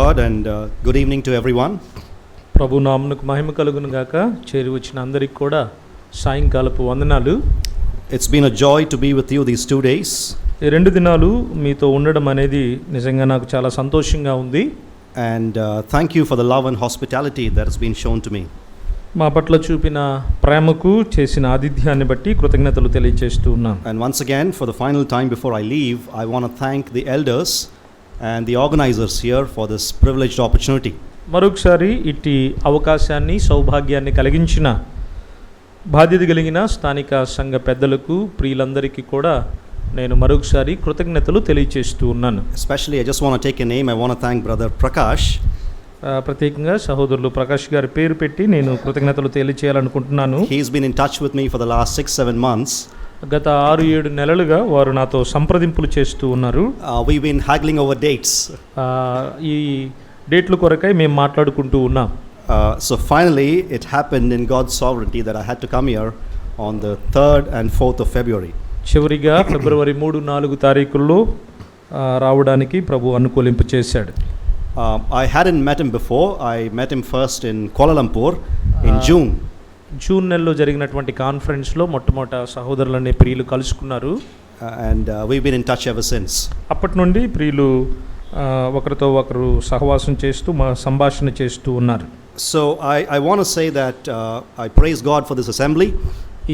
God and good evening to everyone. ప్రభు నామమునకు మహిమ కలుగును గాక. చేరి వచ్చిన అందరికి కూడా సాయంకాలపు వందనాలు. It's been a joy to be with you these 2 days. ఈ 2 దినాలు మీతో ఉండడం అనేది నిజంగా నాకు చాలా సంతోషంగా ఉంది. And thank you for the love and hospitality that has been shown to me. మా పట్ల చూపిన ప్రేమకు చేసిన ఆతిథ్యాన్ని బట్టి కృతజ్ఞతలు తెలియజేస్తూ ఉన్నాను. And once again, for the final time before I leave, I want to thank the elders and the organizers here for this privileged opportunity. మరొకసారి ఇట్టి అవకాశాన్ని సౌభాగ్యాన్ని కలిగించిన బాధ్యత కలిగిన స్థానిక సంఘ పెద్దలకు ప్రియులందరికీ కూడా నేను మరొకసారి కృతజ్ఞతలు తెలియజేస్తూ ఉన్నాను. Especially I just want to take a name. I want to thank brother Prakash. ప్రత్యేకంగా సహోదరులు ప్రకాష్ గారి పేరు పెట్టి నేను కృతజ్ఞతలు తెలియజేయాలనుకుంటున్నాను. He's been in touch with me for the last 6-7 months. గత 6-7 నెలలుగా వారు నాతో సంప్రదింపులు చేస్తూ ఉన్నారు. We've been haggling over dates. ఈ డేట్ల కొరకై మేము మాట్లాడుకుంటూ ఉన్నాం. So finally it happened in God's sovereignty that I had to come here on the 3rd and 4th of February. చివరిగా ఫిబ్రవరి 3-4 తారీఖుల్లో రావడానికి ప్రభు అనుకూలింపు చేశాడు. I hadn't met him before. I met him first in Kuala Lumpur in June. June నెలలో జరిగినటువంటి కాన్ఫరెన్స్లో మొట్టమొదట సహోదరులనే ప్రియులు కలుసుకున్నారు. And we've been in touch ever since. అప్పటి నుండి ప్రియులు ఒకరితో ఒకరు సహవాసం చేస్తూ మా సంభాషణ చేస్తూ ఉన్నారు. So I want to say that I praise God for this assembly.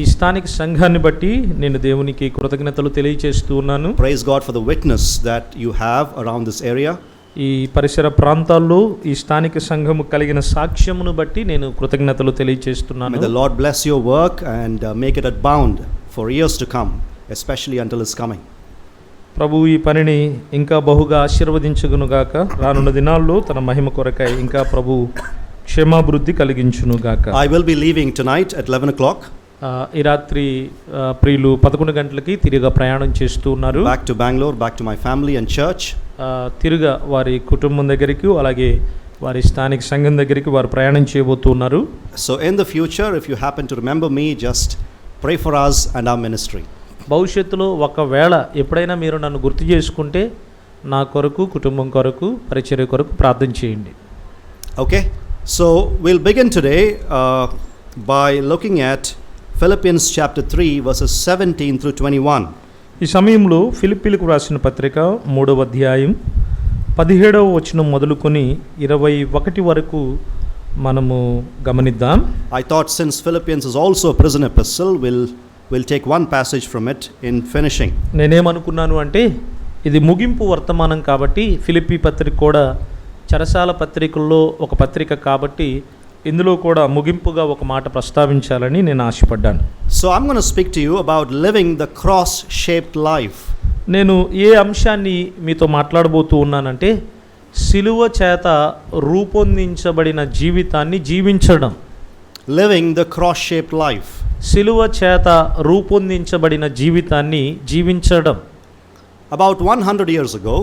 ఈ స్థానిక సంఘాన్ని బట్టి నేను దేవునికి కృతజ్ఞతలు తెలియజేస్తూ ఉన్నాను. Praise God for the witness that you have around this area. ఈ పరిసర ప్రాంతాల్లో ఈ స్థానిక సంఘము కలిగిన సాక్ష్యమును బట్టి నేను కృతజ్ఞతలు తెలియజేస్తున్నాను. May the Lord bless your work and make it abound for years to come, especially until His coming. ప్రభు ఈ పనిని ఇంకా బహుగా ఆశీర్వదించునుగాక. రానున్న దినాల్లో తన మహిమ కొరకై ఇంకా ప్రభు క్షేమాభివృద్ధి కలిగించునుగాక. I will be leaving tonight at 11 o'clock. ఈ రాత్రి ప్రియులు 11 గంటలకి తిరిగి ప్రయాణం చేస్తూ ఉన్నారు. Back to Bangalore, back to my family and church. తిరుగా వారి కుటుంబం దగ్గరికి అలాగే వారి స్థానిక సంఘం దగ్గరికి వారు ప్రయాణం చేయబోతున్నారు. So in the future, if you happen to remember me, just pray for us and our ministry. భవిష్యత్తులో ఒకవేళ ఎప్పుడైనా మీరు నన్ను గుర్తు చేసుకుంటే నా కొరకు కుటుంబం కొరకు పరిచర్య కొరకు ప్రార్థన చేయండి. Okay, so we'll begin today by looking at Philippians chapter 3 verses 17 through 21. ఈ సమయంలో ఫిలిప్పీలకు రాసిన పత్రిక 3వ అధ్యాయం 17వ వచనం మొదలుకొని 21 వరకు మనము గమనిద్దాం. I thought since Philippians is also a prison epistle, we'll take one passage from it in finishing. నేనేమనుకున్నాను అంటే ఇది ముగింపు వర్తమానం కాబట్టి ఫిలిప్పీ పత్రిక కూడా చెరసాల పత్రికల్లో ఒక పత్రిక కాబట్టి ఇందులో కూడా ముగింపుగా ఒక మాట ప్రస్తావించాలని నేను ఆశపడ్డాను. So I'm going to speak to you about living the cross-shaped life. నేను ఏ అంశాన్ని మీతో మాట్లాడబోతూ ఉన్నానంటే సిలువ చేత రూపొందించబడిన జీవితాన్ని జీవించడం. Living the cross-shaped life. సిలువ చేత రూపొందించబడిన జీవితాన్ని జీవించడం. About 100 years ago,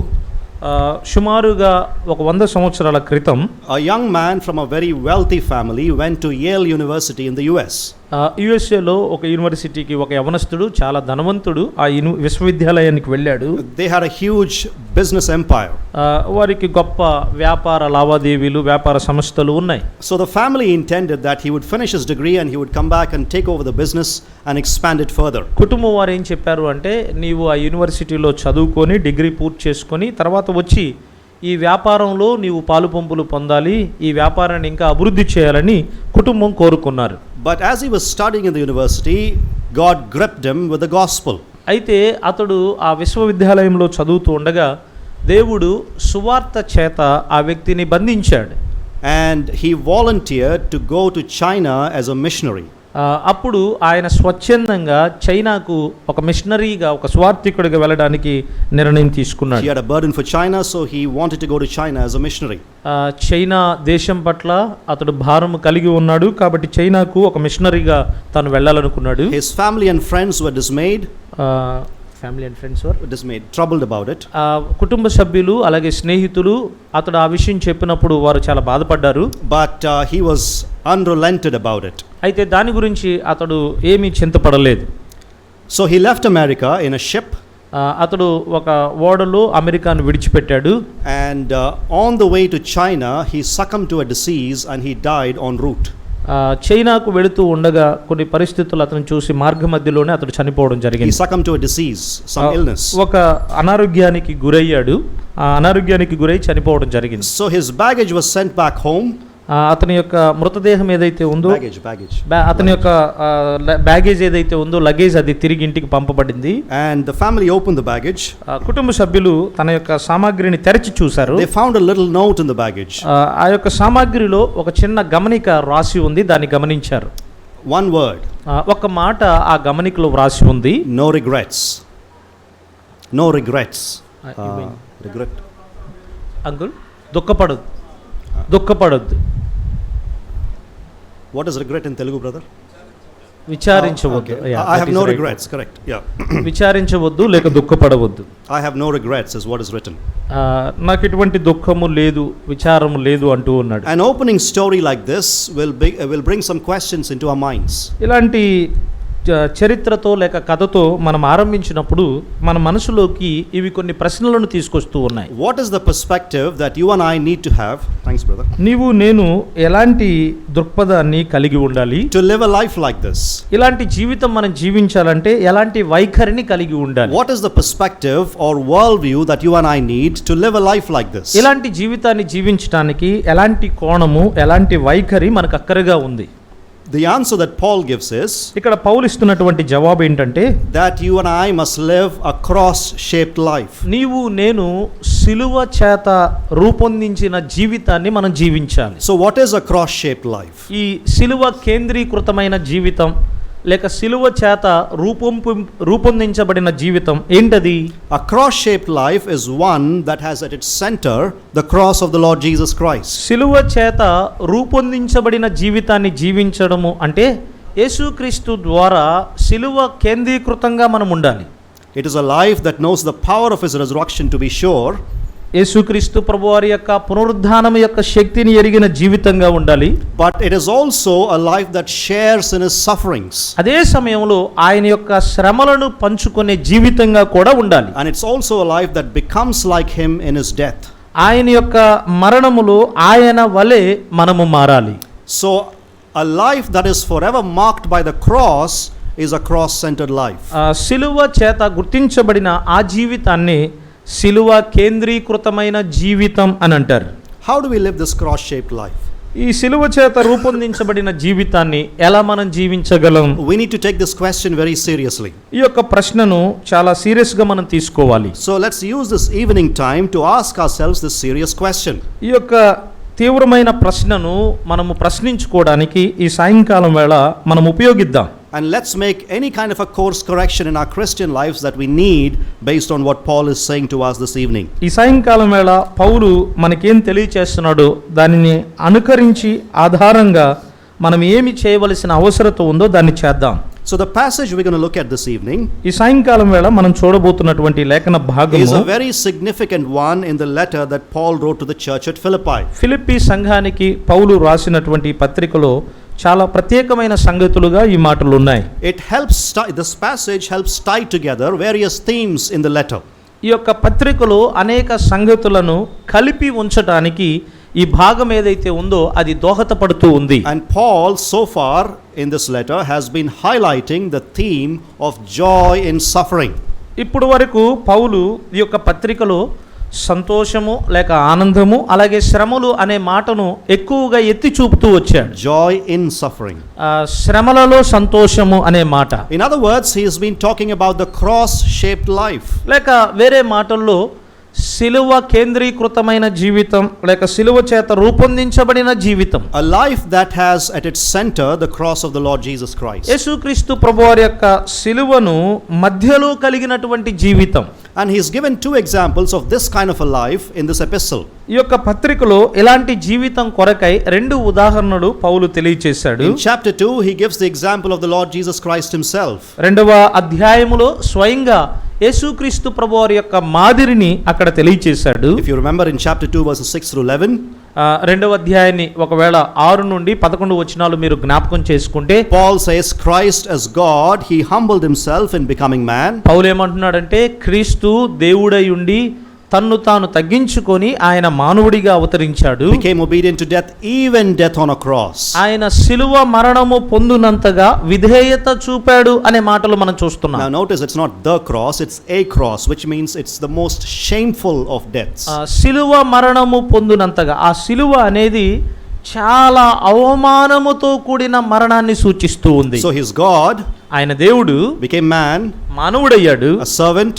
సుమారుగా ఒక 100 సంవత్సరాల క్రితం a young man from a very wealthy family went to Yale University in the US. యుఎస్ఏలో ఒక యూనివర్సిటీకి ఒక యవనస్తుడు చాలా ధనవంతుడు ఆ విశ్వవిద్యాలయానికి వెళ్ళాడు. They had a huge business empire. వారికి గొప్ప వ్యాపార లావాదేవీలు వ్యాపార సంస్థలు ఉన్నాయి. So the family intended that he would finish his degree and he would come back and take over the business and expand it further. కుటుంబం వారు ఏం చెప్పారు అంటే నీవు ఆ యూనివర్సిటీలో చదువుకొని డిగ్రీ పూర్తి చేసుకొని తర్వాత వచ్చి ఈ వ్యాపారంలో నీవు పాలు పంపులు పొందాలి, ఈ వ్యాపారాన్ని ఇంకా అభివృద్ధి చేయాలని కుటుంబం కోరుకున్నారు. But as he was studying in the university, God gripped him with the gospel. అయితే అతడు ఆ విశ్వవిద్యాలయంలో చదువుతూ ఉండగా దేవుడు సువార్త చేత ఆ వ్యక్తిని బంధించాడు. And he volunteered to go to China as a missionary. అప్పుడు ఆయన స్వచ్ఛందంగా చైనాకు ఒక మిషనరీగా ఒక స్వార్థికుడిగా వెళ్ళడానికి నిర్ణయం తీసుకున్నాడు. He had a burden for China, so he wanted to go to China as a missionary. China దేశం పట్ల అతడు భారం కలిగి ఉన్నాడు కాబట్టి చైనాకు ఒక మిషనరీగా తాను వెళ్ళాలనుకున్నాడు. His family and friends were dismayed. Family and friends were dismayed, troubled about it. కుటుంబ సభ్యులు అలాగే స్నేహితులు అతడు ఆ విషయం చెప్పినప్పుడు వారు చాలా బాధపడ్డారు. But he was unrelented about it. అయితే దాని గురించి అతడు ఏమీ చింతపడలేదు. So he left America in a ship అతడు ఒక ఓడలో అమెరికాను విడిచిపెట్టాడు. And on the way to China, he succumbed to a disease and he died en route. చైనాకు వెళుతూ ఉండగా కొన్ని పరిస్థితులు అతను చూసి మార్గ మధ్యలోనే అతడు చనిపోవడం He జరిగింది. succumbed to a disease, some illness. ఒక అనారోగ్యానికి గురయ్యాడు. ఆ అనారోగ్యానికి గురై చనిపోవడం జరిగింది. So his baggage was sent back home. అతని యొక్క మృతదేహం ఏదైతే ఉందో, Baggage. అతని యొక్క బ్యాగేజ్ ఏదైతే ఉందో, లగేజ్, అది తిరిగి ఇంటికి పంపబడింది. And the family opened the baggage. కుటుంబ సభ్యులు తన యొక్క సామాగ్రిని తెరచి చూశారు. They found a little note in the baggage. ఆ యొక్క సామాగ్రిలో ఒక చిన్న గమనిక రాసి ఉంది. దాన్ని గమనించారు. One word. ఒక మాట ఆ గమనికలో వ్రాసి ఉంది. No regrets. No regrets. Regret. Uncle, దుఃఖపడొద్దు. What is regret in Telugu, brother? విచారించవద్దు. Okay. I have no regrets, correct. Yeah. విచారించవద్దు లేక దుఃఖపడవద్దు. I have no regrets is what is written. నాకు ఎటువంటి దుఃఖము లేదు, విచారము లేదు అంటూ ఉన్నాడు. An opening story like this will bring some questions into our minds. ఇలాంటి చరిత్రతో లేక కథతో మనం ఆరంభించినప్పుడు మన మనసులోకి ఇవి కొన్ని ప్రశ్నలను తీసుకొస్తూ ఉన్నాయి. What is the perspective that you and I need to have? Thanks, brother. నీవు నేను ఎలాంటి దృక్పథాన్ని కలిగి ఉండాలి To live a life like this? ఇలాంటి జీవితం మనం జీవించాలంటే ఎలాంటి వైఖరిని కలిగి ఉండాలి? What is the perspective or worldview that you and I need to live a life like this? ఇలాంటి జీవితాన్ని జీవించడానికి ఎలాంటి కోణము, ఎలాంటి వైఖరి మనకు అక్కరగా ఉంది? The answer that Paul gives is ఇక్కడ పౌలు ఇస్తున్నటువంటి జవాబు ఏంటంటే, that you and I must live a cross-shaped life. నీవు నేను సిలువ చేత రూపొందించిన జీవితాన్ని మనం జీవించాలి. So what is a cross-shaped life? ఈ సిలువ కేంద్రీకృతమైన జీవితం లేక సిలువ చేత రూపొందించబడిన జీవితం ఏంటది? A cross-shaped life is one that has at its center the cross of the Lord Jesus Christ. సిలువ చేత రూపొందించబడిన జీవితాన్ని జీవించడము అంటే యేసుక్రీస్తు ద్వారా సిలువ కేంద్రీకృతంగా మనం ఉండాలి. It is a life that knows the power of his resurrection, to be sure. యేసుక్రీస్తు ప్రభువారి యొక్క పునరుద్ధానం యొక్క శక్తిని ఎరిగిన జీవితంగా ఉండాలి. But it is also a life that shares in his sufferings. అదే సమయంలో ఆయన యొక్క శ్రమలను పంచుకునే జీవితంగా కూడా ఉండాలి. And it's also a life that becomes like him in his death. ఆయన యొక్క మరణములో ఆయన వలె మనము మారాలి. So a life that is forever marked by the cross is a cross-centered life. సిలువ చేత గుర్తించబడిన ఆ జీవితాన్ని సిలువ కేంద్రీకృతమైన జీవితం అని అంటారు. How do we live this cross-shaped life? ఈ సిలువ చేత రూపొందించబడిన జీవితాన్ని ఎలా మనం జీవించగలం? We need to take this question very seriously. ఈ యొక్క ప్రశ్నను చాలా సీరియస్ గా మనం తీసుకోవాలి. So let's use this evening time to ask ourselves this serious question. ఈ యొక్క తీవ్రమైన ప్రశ్నను మనము ప్రశ్నించుకోవడానికి ఈ సాయంకాలం వేళ మనం ఉపయోగిద్దాం. And let's make any kind of a course correction in our Christian lives that we need based on what Paul is saying to us this evening. ఈ సాయంకాలం వేళ పౌలు మనకేం తెలియచేస్తున్నాడో దానిని అనుకరించి ఆధారంగా మనం ఏమి చేయవలసిన అవసరత ఉందో దాన్ని చేద్దాం. So the passage we're going to look at this evening ఈ సాయంకాలం వేళ మనం చూడబోతున్నటువంటి లేఖన భాగము is a very significant one in the letter that Paul wrote to the church at Philippi. Philippi సంఘానికి పౌలు రాసినటువంటి పత్రికలో చాలా ప్రత్యేకమైన సంగతులుగా ఈ మాటలు ఉన్నాయి. This passage helps tie together various themes in the letter. ఈ యొక్క పత్రికలో అనేక సంగతులను కలిపి ఉంచడానికి ఈ భాగం ఏదైతే ఉందో అది దోహదపడుతూ ఉంది. And Paul so far in this letter has been highlighting the theme of joy in suffering. ఇప్పుడు వరకు పౌలు ఈ యొక్క పత్రికలో సంతోషము లేక ఆనందము అలాగే శ్రమలు అనే మాటను ఎక్కువగా ఎత్తి చూపుతూ వచ్చాడు. Joy in suffering. శ్రమలలో సంతోషము అనే మాట. In other words, he has been talking about the cross-shaped life. లేక వేరే మాటల్లో సిలువ కేంద్రీకృతమైన జీవితం లేక సిలువ చేత రూపొందించబడిన జీవితం. A life that has at its center the cross of the Lord Jesus Christ. యేసుక్రీస్తు ప్రభువారి యొక్క సిలువను మధ్యలో కలిగినటువంటి జీవితం. And he has given two examples of this kind of a life in this epistle. ఈ యొక్క పత్రికలో ఇలాంటి జీవితం కొరకై రెండు ఉదాహరణలు పౌలు తెలియచేశాడు. In chapter 2 he gives the example of the Lord Jesus Christ himself. రెండవ అధ్యాయములో స్వయంగా యేసుక్రీస్తు ప్రభువారి యొక్క మాదిరిని అక్కడ తెలియచేశాడు. If you remember in chapter 2 verses 6 through 11, రెండవ అధ్యాయాన్ని ఒకవేళ 6 నుండి 11 వచనాలు మీరు జ్ఞాపకం చేసుకుంటే, Paul says Christ as God, he humbled himself in becoming man. పౌలు ఏమంటున్నాడంటే, క్రీస్తు దేవుడై ఉండి తన్ను తాను తగ్గించుకొని ఆయన మానవుడిగా అవతరించాడు, Became obedient to death, even death on a cross. ఆయన శిలువ మరణము పొందునంతగా విధేయత చూపాడు అనే మాటలు మనం చూస్తున్నాం. Now notice it's not the cross, it's a cross, which means it's the most shameful of deaths. శిలువ మరణము పొందునంతగా, ఆ శిలువ అనేది చాలా అవమానముతో కూడిన మరణాన్ని సూచిస్తూ ఉంది. So his God ఆయన దేవుడు became man, మానవుడయ్యాడు, a servant,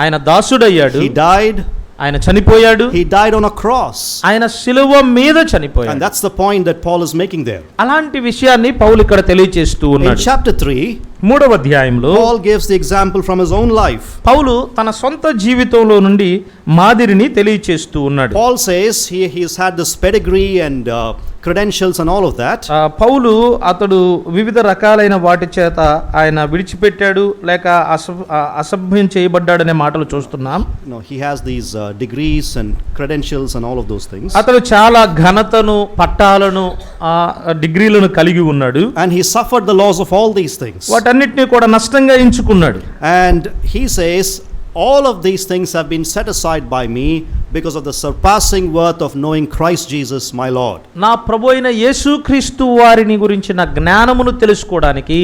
ఆయన దాసుడయ్యాడు, he died, ఆయన చనిపోయాడు, he died on a cross. ఆయన శిలువ మీద And చనిపోయాడు. that's the point that Paul is making there. అలాంటి విషయాన్ని పౌలు ఇక్కడ తెలియజేస్తూ In ఉన్నాడు. chapter 3, 3వ అధ్యాయంలో Paul gives the example from his own life. పౌలు తన సొంత జీవితంలో నుండి మాదిరిని తెలియచేస్తూ ఉన్నాడు. Paul says he's had this pedigree and credentials and all of that. పౌలు అతడు వివిధ రకాలైన వాటి చేత ఆయన విడిచిపెట్టాడు లేక అసభ్యం చేయబడ్డాడనే మాటలు చూస్తున్నాం. No, he has these degrees and credentials and all of those things. అతడు చాలా ఘనతను, పట్టాలను, డిగ్రీలను కలిగి ఉన్నాడు. And he suffered the loss of all these things. వాటన్నిటిని కూడా నష్టంగా ఎంచుకున్నాడు. And he says all of these things have been set aside by me because of the surpassing worth of knowing Christ Jesus my Lord. నా ప్రభు అయిన యేసుక్రీస్తు వారిని గురించిన జ్ఞానమును తెలుసుకోవడానికి,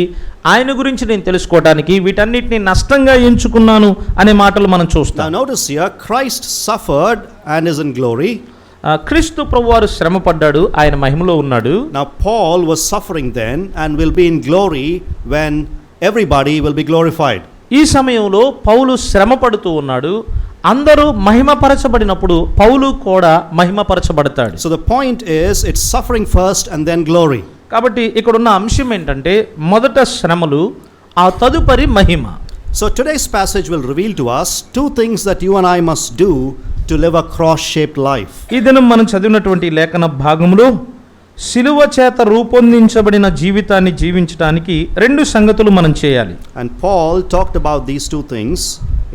ఆయన గురించి నేను తెలుసుకోవడానికి వీటన్నిటిని నష్టంగా ఎంచుకున్నాను అనే మాటలు మనం చూస్తాం. Now notice here, Christ suffered and is in glory. క్రీస్తు ప్రభువారు శ్రమ పడ్డాడు, ఆయన మహిమలో ఉన్నాడు. Now Paul was suffering then and will be in glory when everybody will be glorified. ఈ సమయంలో పౌలు శ్రమ పడుతూ ఉన్నాడు. అందరూ మహిమపరచబడినప్పుడు పౌలు కూడా మహిమపరచబడతాడు. So the point is, it's suffering first and then glory. కాబట్టి ఇక్కడ ఉన్న అంశం ఏంటంటే, మొదట శ్రమలు, ఆ తదుపరి మహిమ. So today's passage will reveal to us two things that you and I must do to live a cross-shaped life. ఈ దినం మనం చదివినటువంటి లేఖన భాగంలో శిలువ చేత రూపొందించబడిన జీవితాన్ని జీవించడానికి 2 సంగతులు మనం చేయాలి. And Paul talked about these two things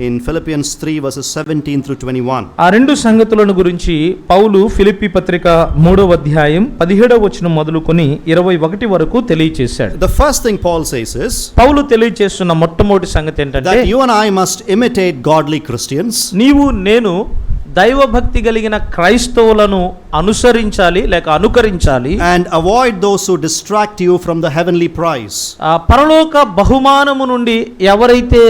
in Philippians 3 verses 17 through 21. ఆ 2 సంగతులను గురించి పౌలు ఫిలిప్పీ పత్రిక 3వ అధ్యాయం 17వ వచనం మొదలుకొని 21 వరకు తెలియజేశాడు. The first thing Paul says is పౌలు తెలియజేస్తున్న మొట్టమొదటి సంగతి ఏంటంటే, that you and I must imitate godly Christians. నీవు నేను దైవభక్తి కలిగిన క్రైస్తవులను అనుసరించాలి లేక అనుకరించాలి. And avoid those who distract you from the heavenly prize. పరలోక బహుమానము నుండి ఎవరైతే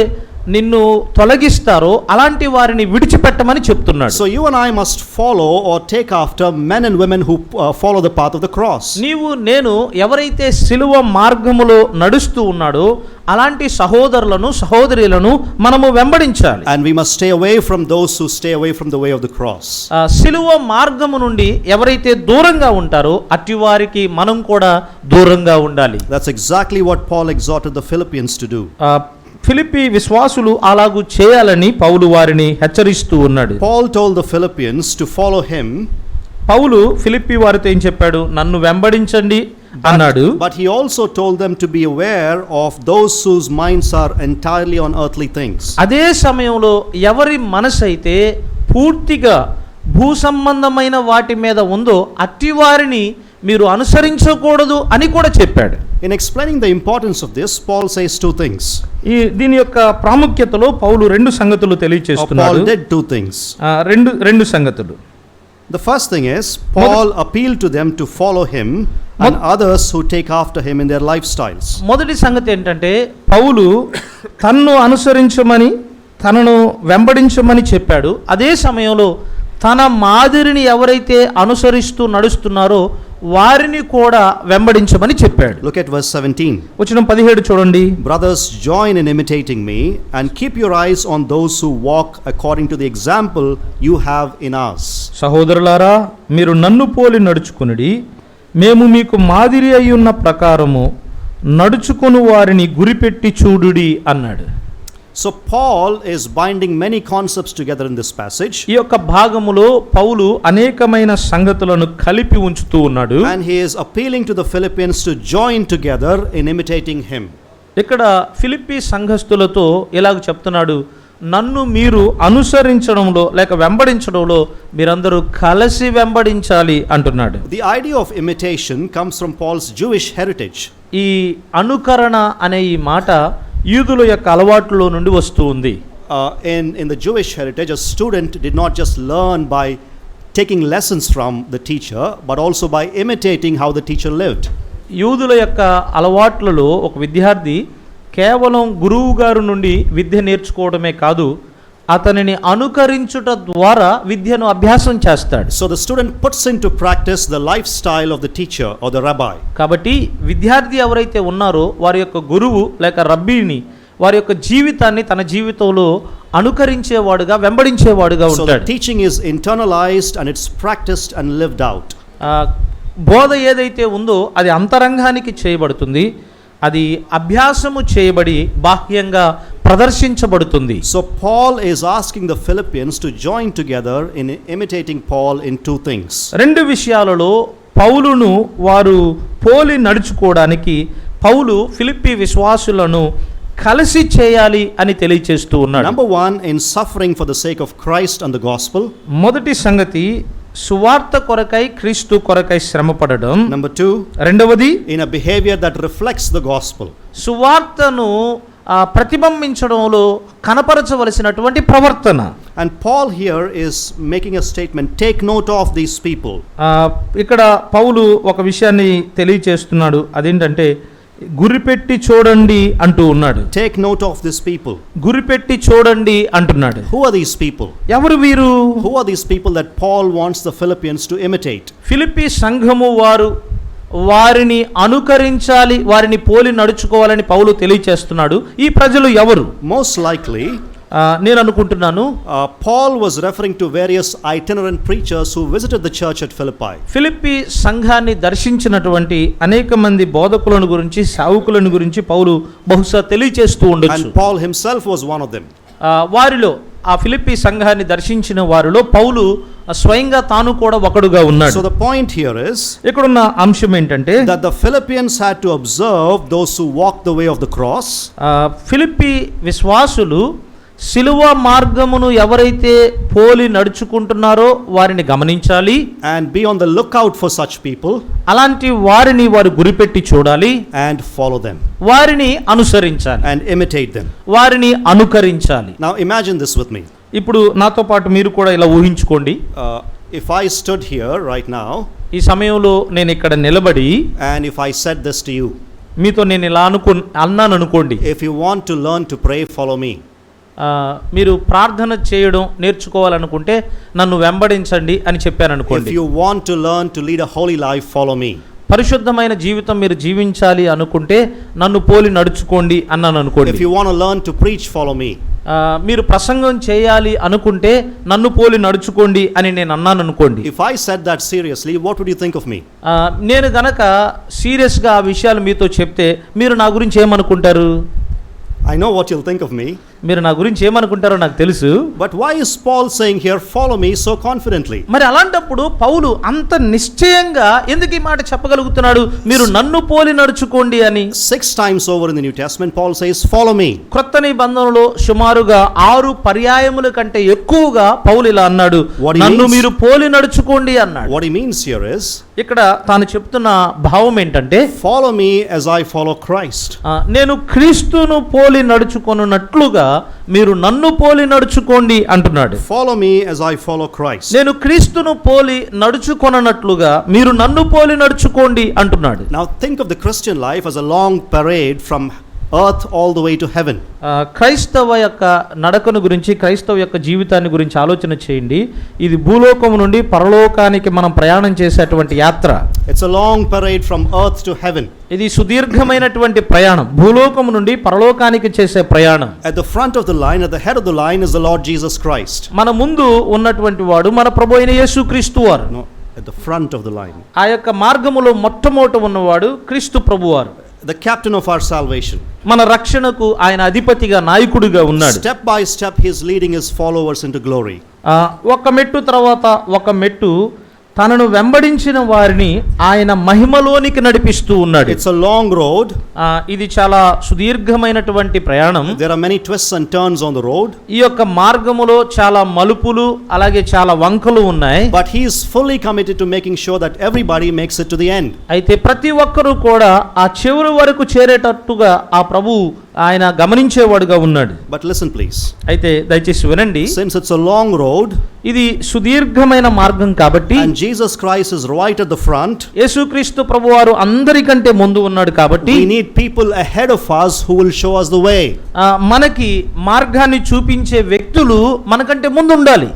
నిన్ను తొలగిస్తారో అలాంటి వారిని విడిచిపెట్టమని చెప్తున్నాడు. So you and I must follow or take after men and women who follow the path of the cross. నీవు నేను ఎవరైతే సిలువ మార్గములో నడుస్తూ ఉన్నాడో అలాంటి సహోదరులను సహోదరులను మనము వెంబడించాలి. And we must stay away from those who stay away from the way of the cross. సిలువ మార్గము నుండి ఎవరైతే దూరంగా ఉంటారో అట్టి వారికి మనం కూడా దూరంగా ఉండాలి. That's exactly what Paul exhorted the Philippians to do. Philippi విశ్వాసులు అలాగూ చేయాలని పౌలు వారిని హెచ్చరిస్తూ ఉన్నాడు. Paul told the Philippians to follow him. పౌలు ఫిలిప్పీ వారితో ఏం చెప్పాడు? నన్ను వెంబడించండి అన్నాడు. But he also told them to be aware of those whose minds are entirely on earthly things. అదే సమయంలో ఎవరి మనసు అయితే పూర్తిగా భూ సంబంధమైన వాటి మీద ఉందో అట్టి వారిని మీరు అనుసరించకూడదు అని కూడా చెప్పాడు. In explaining the importance of this, Paul says two things. దీని యొక్క ప్రాముఖ్యతలో పౌలు 2 సంగతులు తెలియజేస్తున్నాడు. Paul did two things. రెండు సంగతులు. The first thing is, Paul appealed to them to follow him and others who take after him in their lifestyles. మొదటి సంగతి ఏంటంటే, పౌలు తన్ను అనుసరించమని తనను వెంబడించమని చెప్పాడు. అదే సమయంలో తన మాదిరిని ఎవరైతే అనుసరిస్తూ నడుస్తున్నారో వారిని కూడా వెంబడించమని చెప్పాడు. Look at verse 17. వచనం 17 చూడండి. Brothers, join in imitating me and keep your eyes on those who walk according to the example you have in us. సహోదరులారా, మీరు నన్ను పోలి నడుచుకొనుడి, మేము మీకు మాదిరి అయి ఉన్న ప్రకారము నడుచుకొను వారిని గురిపెట్టి చూడుడి అన్నాడు. So Paul is binding many concepts together in this passage. ఈ యొక్క భాగములో పౌలు అనేకమైన సంగతులను కలిపి ఉంచుతూ ఉన్నాడు. And he is appealing to the Philippians to join together in imitating him. ఇక్కడ ఫిలిప్పీ సంఘస్థులతో ఇలాగ చెప్తున్నాడు, నన్ను మీరు అనుసరించడంలో లేక వెంబడించడంలో మీరందరూ కలిసి వెంబడించాలి అంటున్నాడు. The idea of imitation comes from Paul's Jewish heritage. ఈ అనుకరణ అనే ఈ మాట యూదుల యొక్క అలవాట్లలో నుండి వస్తూ ఉంది. In the Jewish heritage, a student did not just learn by taking lessons from the teacher, but also by imitating how the teacher lived. యూదుల యొక్క అలవాట్లలో ఒక విద్యార్థి కేవలం గురువు గారి నుండి విద్య నేర్చుకోవడమే కాదు, అతనిని అనుకరించుట ద్వారా విద్యను అభ్యాసం చేస్తాడు. So the student puts into practice the lifestyle of the teacher or the rabbi. కాబట్టి విద్యార్థి ఎవరైతే ఉన్నారో వారి యొక్క గురువు లేక రబ్బీని వారి యొక్క జీవితాన్ని తన జీవితంలో అనుకరించేవాడుగా వెంబడించేవాడుగా So the ఉంటాడు. teaching is internalized and it's practiced and lived out. బోధ ఏదైతే ఉందో అది అంతరంగానికి చేయబడుతుంది, అది అభ్యాసము చేయబడి బాహ్యంగా ప్రదర్శించబడుతుంది. So Paul is asking the Philippians to join together in imitating Paul in two things. రెండు విషయాలలో పౌలును వారు పోలి నడుచుకోవడానికి పౌలు ఫిలిప్పీ విశ్వాసులను కలిసి చేయాలి అని తెలియచేస్తూ ఉన్నాడు. Number one, in suffering for the sake of Christ and the gospel. మొదటి సంగతి సువార్త కొరకై క్రీస్తు కొరకై శ్రమపడడం. Number two, రెండవది in a behavior that reflects the gospel. సువార్తను ప్రతిబింబించడంలో కనపరచవలసినటువంటి ప్రవర్తన. And Paul here is making a statement, take note of these people. ఇక్కడ పౌలు ఒక విషయాన్ని తెలియచేస్తున్నాడు, అదేంటంటే గురిపెట్టి చూడండి అంటూ ఉన్నాడు. Take note of these people. గురిపెట్టి చూడండి అంటున్నాడు. Who are these people? ఎవరు వీరు? Who are these people that Paul wants the Philippians to imitate? Philippi సంఘము వారిని అనుకరించాలి, వారిని పోలి నడుచుకోవాలని పౌలు తెలియచేస్తున్నాడు. ఈ ప్రజలు ఎవరు? Most likely నేను అనుకుంటున్నాను Paul was referring to various itinerant preachers who visited the church at Philippi. Philippi సంఘాన్ని దర్శించినటువంటి అనేక మంది బోధకులను గురించి సేవకులను గురించి పౌలు బహుశా తెలియచేస్తూ ఉండొచ్చు. And Paul himself was one of them. వారిలో ఆ ఫిలిప్పీ సంఘాన్ని దర్శించిన వారిలో పౌలు స్వయంగా తాను కూడా ఒకడుగా ఉన్నాడు. So the point here is ఇక్కడున్న అంశం ఏంటంటే that the Philippians had to observe those who walked the way of the cross. Philippi విశ్వాసులు సిలువ మార్గమును ఎవరైతే పోలి నడుచుకుంటున్నారో వారిని గమనించాలి. And be on the lookout for such people. అలాంటి వారిని వారు గురిపెట్టి చూడాలి. And follow them. వారిని అనుసరించాలి. And imitate them. వారిని అనుకరించాలి. Now imagine this with me. ఇప్పుడు నాతో పాటు మీరు కూడా ఇలా ఊహించుకోండి. If I stood here right now, ఈ సమయంలో నేను ఇక్కడ నిలబడి and if I said this to you, మీతో నేను ఇలా అన్నాను అనుకోండి, if you want to learn to pray, follow me. మీరు ప్రార్థన చేయడం నేర్చుకోవాలనుకుంటే నన్ను వెంబడించండి అని చెప్పాను అనుకోండి. If you want to learn to lead a holy life, follow me. పరిశుద్ధమైన జీవితం మీరు జీవించాలి అనుకుంటే నన్ను పోలి నడుచుకోండి అన్నాను అనుకోండి. If you want to learn to preach, follow me. మీరు ప్రసంగం చేయాలి అనుకుంటే నన్ను పోలి నడుచుకోండి అని నేను అన్నాను అనుకోండి. If I said that seriously, what would you think of me? నేను గనక సీరియస్గా ఆ విషయాలు మీతో చెప్తే మీరు నా గురించి ఏమనుకుంటారు? I know what you'll think of me. మీరు నా గురించి ఏమనుకుంటారో నాకు తెలుసు. But why is Paul saying here, follow me so confidently? మరి అలాంటప్పుడు పౌలు అంత నిశ్చయంగా ఎందుకు ఈ మాట చెప్పగలుగుతున్నాడు, మీరు నన్ను పోలి నడుచుకోండి అని? 6 times over in the New Testament, Paul says, follow me. క్రొత్త నిబంధనలో సుమారుగా 6 పర్యాయముల కంటే ఎక్కువగా పౌలు ఇలా అన్నాడు, నన్ను మీరు పోలి నడుచుకోండి అన్నాడు. What he means here is, ఇక్కడ తాను చెప్తున్న భావం ఏంటంటే, follow me as I follow Christ. నేను క్రీస్తును పోలి నడుచుకొనున్నట్లుగా మీరు నన్ను పోలి నడుచుకోండి అంటున్నాడు. Follow me as I follow Christ. నేను క్రీస్తును పోలి నడుచుకొనున్నట్లుగా మీరు నన్ను పోలి నడుచుకోండి అంటున్నాడు. Now think of the Christian life as a long parade from earth all the way to heaven. క్రైస్తవ యొక్క నడకను గురించి, క్రైస్తవ యొక్క జీవితాన్ని గురించి ఆలోచన చేయండి. ఇది భూలోకం నుండి పరలోకానికి మనం ప్రయాణం చేసేటువంటి యాత్ర. It's a long parade from earth to heaven. ఇది సుదీర్ఘమైనటువంటి ప్రయాణం, భూలోకం నుండి పరలోకానికి చేసే ప్రయాణం. At the front of the line, at the head of the line is the Lord Jesus Christ. మన ముందు ఉన్నటువంటి వాడు మన ప్రభువైన యేసుక్రీస్తు వారు. No, at the front of the line. ఆ యొక్క మార్గములో మొట్టమొదట ఉన్నవాడు క్రీస్తు ప్రభువారు. The captain of our salvation. మన రక్షణకు ఆయన అధిపతిగా, నాయకుడిగా ఉన్నాడు. Step by step he is leading his followers into glory. ఒక మెట్టు తర్వాత ఒక మెట్టు తనను వెంబడించిన వారిని ఆయన మహిమలోనికి నడిపిస్తూ ఉన్నాడు. It's a long road. ఇది చాలా సుదీర్ఘమైనటువంటి ప్రయాణం. There are many twists and turns on the road. ఈ యొక్క మార్గములో చాలా మలుపులు అలాగే చాలా వంకలు ఉన్నాయి. But he is fully committed to making sure that everybody makes it to the end. అయితే ప్రతి ఒక్కరూ కూడా ఆ చివరి వరకు చేరేటట్టుగా ఆ ప్రభు ఆయన గమనించేవాడుగా ఉన్నాడు. But listen please. అయితే దయచేసి వినండి. Since it's a long road, ఇది సుదీర్ఘమైన మార్గం కాబట్టి, and Jesus Christ is right at the front, యేసుక్రీస్తు ప్రభువారు అందరికంటే ముందు ఉన్నాడు కాబట్టి, we need people ahead of us who will show us the way. మనకి మార్గాన్ని చూపించే వ్యక్తులు మనకంటే ముందు ఉండాలి.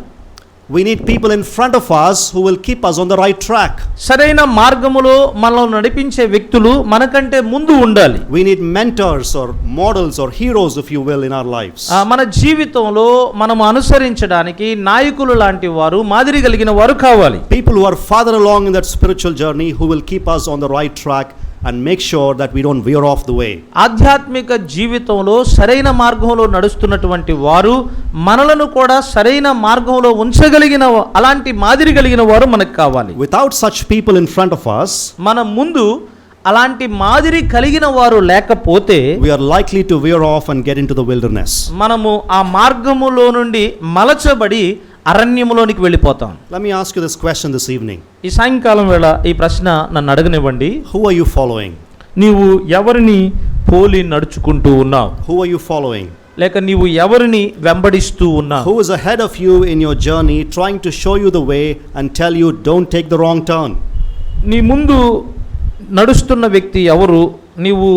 We need people in front of us who will keep us on the right track. సరైన మార్గములో మనల్ని నడిపించే వ్యక్తులు మనకంటే ముందు ఉండాలి. We need mentors or models or heroes, if you will, in our lives. మన జీవితంలో మనం అనుసరించడానికి నాయకులు లాంటి వారు, మాదిరి కలిగిన వారు కావాలి. People who are farther along in that spiritual journey, who will keep us on the right track and make sure that we don't veer off the way. ఆధ్యాత్మిక జీవితంలో సరైన మార్గంలో నడుస్తున్నటువంటి వారు మనలను కూడా సరైన మార్గంలో ఉంచగలిగిన అలాంటి మాదిరి కలిగిన వారు మనకు కావాలి. Without such people in front of us, మన ముందు అలాంటి మాదిరి కలిగిన వారు లేకపోతే we are likely to veer off and get into the wilderness. మనము ఆ మార్గములో నుండి మలచబడి అరణ్యములోనికి వెళ్ళిపోతాం. Let me ask you this question this evening. ఈ సాయంకాలం వేళ ఈ ప్రశ్న నన్ను అడగనివ్వండి. Who are you following? నీవు ఎవరిని పోలి నడుచుకుంటూ ఉన్నావు? Who are you following? లేక నీవు ఎవరిని వెంబడిస్తూ ఉన్నావు? Who is ahead of you in your journey, trying to show you the way and tell you don't take the wrong turn? నీ ముందు నడుస్తున్న వ్యక్తి ఎవరు? నీవు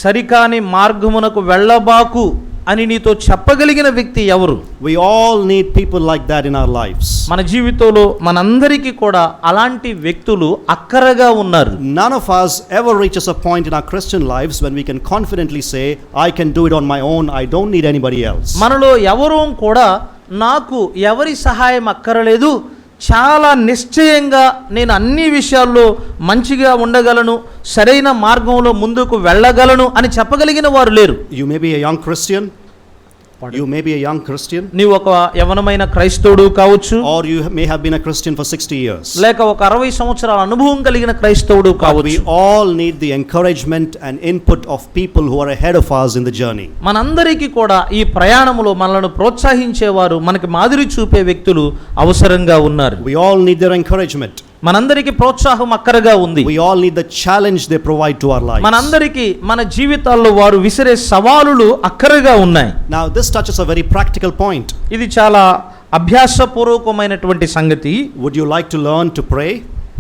సరికాని మార్గమునకు వెళ్ళబాకు అని నీతో చెప్పగలిగిన వ్యక్తి ఎవరు? We all need people like that in our lives. మన జీవితంలో మనందరికీ కూడా అలాంటి వ్యక్తులు అక్కరగా ఉన్నారు. None of us ever reaches a point in our Christian lives when we can confidently say, I can do it on my own, I don't need anybody else. మనలో ఎవరూ కూడా నాకు ఎవరి సహాయం అక్కరలేదు, చాలా నిశ్చయంగా నేను అన్ని విషయాల్లో మంచిగా ఉండగలను, సరైన మార్గంలో ముందుకు వెళ్ళగలను అని చెప్పగలిగిన వారు లేరు. You may be a young Christian. You may be a young Christian. నీవు ఒక యవనమైన క్రైస్తవుడు కావచ్చు, or you may have been a Christian for 60 years. లేక ఒక 60 సంవత్సరాల అనుభవం కలిగిన క్రైస్తవుడు కావచ్చు. We all need the encouragement and input of people who are ahead of us in the journey. మనందరికీ కూడా ఈ ప్రయాణములో మనల్ని ప్రోత్సహించేవారు, మనకి మాదిరి చూపే వ్యక్తులు అవసరంగా ఉన్నారు. We all need their encouragement. మనందరికీ ప్రోత్సాహం అక్కరగా ఉంది. We all need the challenge they provide to our lives. మనందరికీ మన జీవితాల్లో వారు విసిరే సవాలులు అక్కరగా ఉన్నాయి. Now this touches a very practical point. ఇది చాలా అభ్యాసపూర్వకమైనటువంటి సంగతి. Would you like to learn to pray?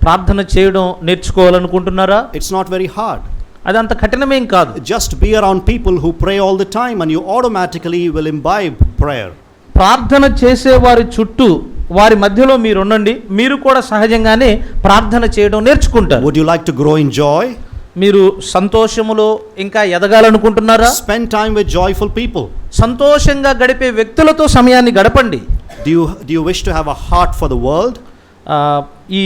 ప్రార్థన చేయడం నేర్చుకోవాలనుకుంటున్నారా? It's not very hard. అది అంత కఠినమేం కాదు. Just be around people who pray all the time and you automatically will imbibe prayer. ప్రార్థన చేసే వారి చుట్టూ వారి మధ్యలో మీరు ఉండండి, మీరు కూడా సహజంగానే ప్రార్థన చేయడం నేర్చుకుంటారు. Would you like to grow in joy? మీరు సంతోషములో ఇంకా ఎదగాలనుకుంటున్నారా? Spend time with joyful people. సంతోషంగా గడిపే వ్యక్తులతో సమయాన్ని గడపండి. Do you wish to have a heart for the world? ఈ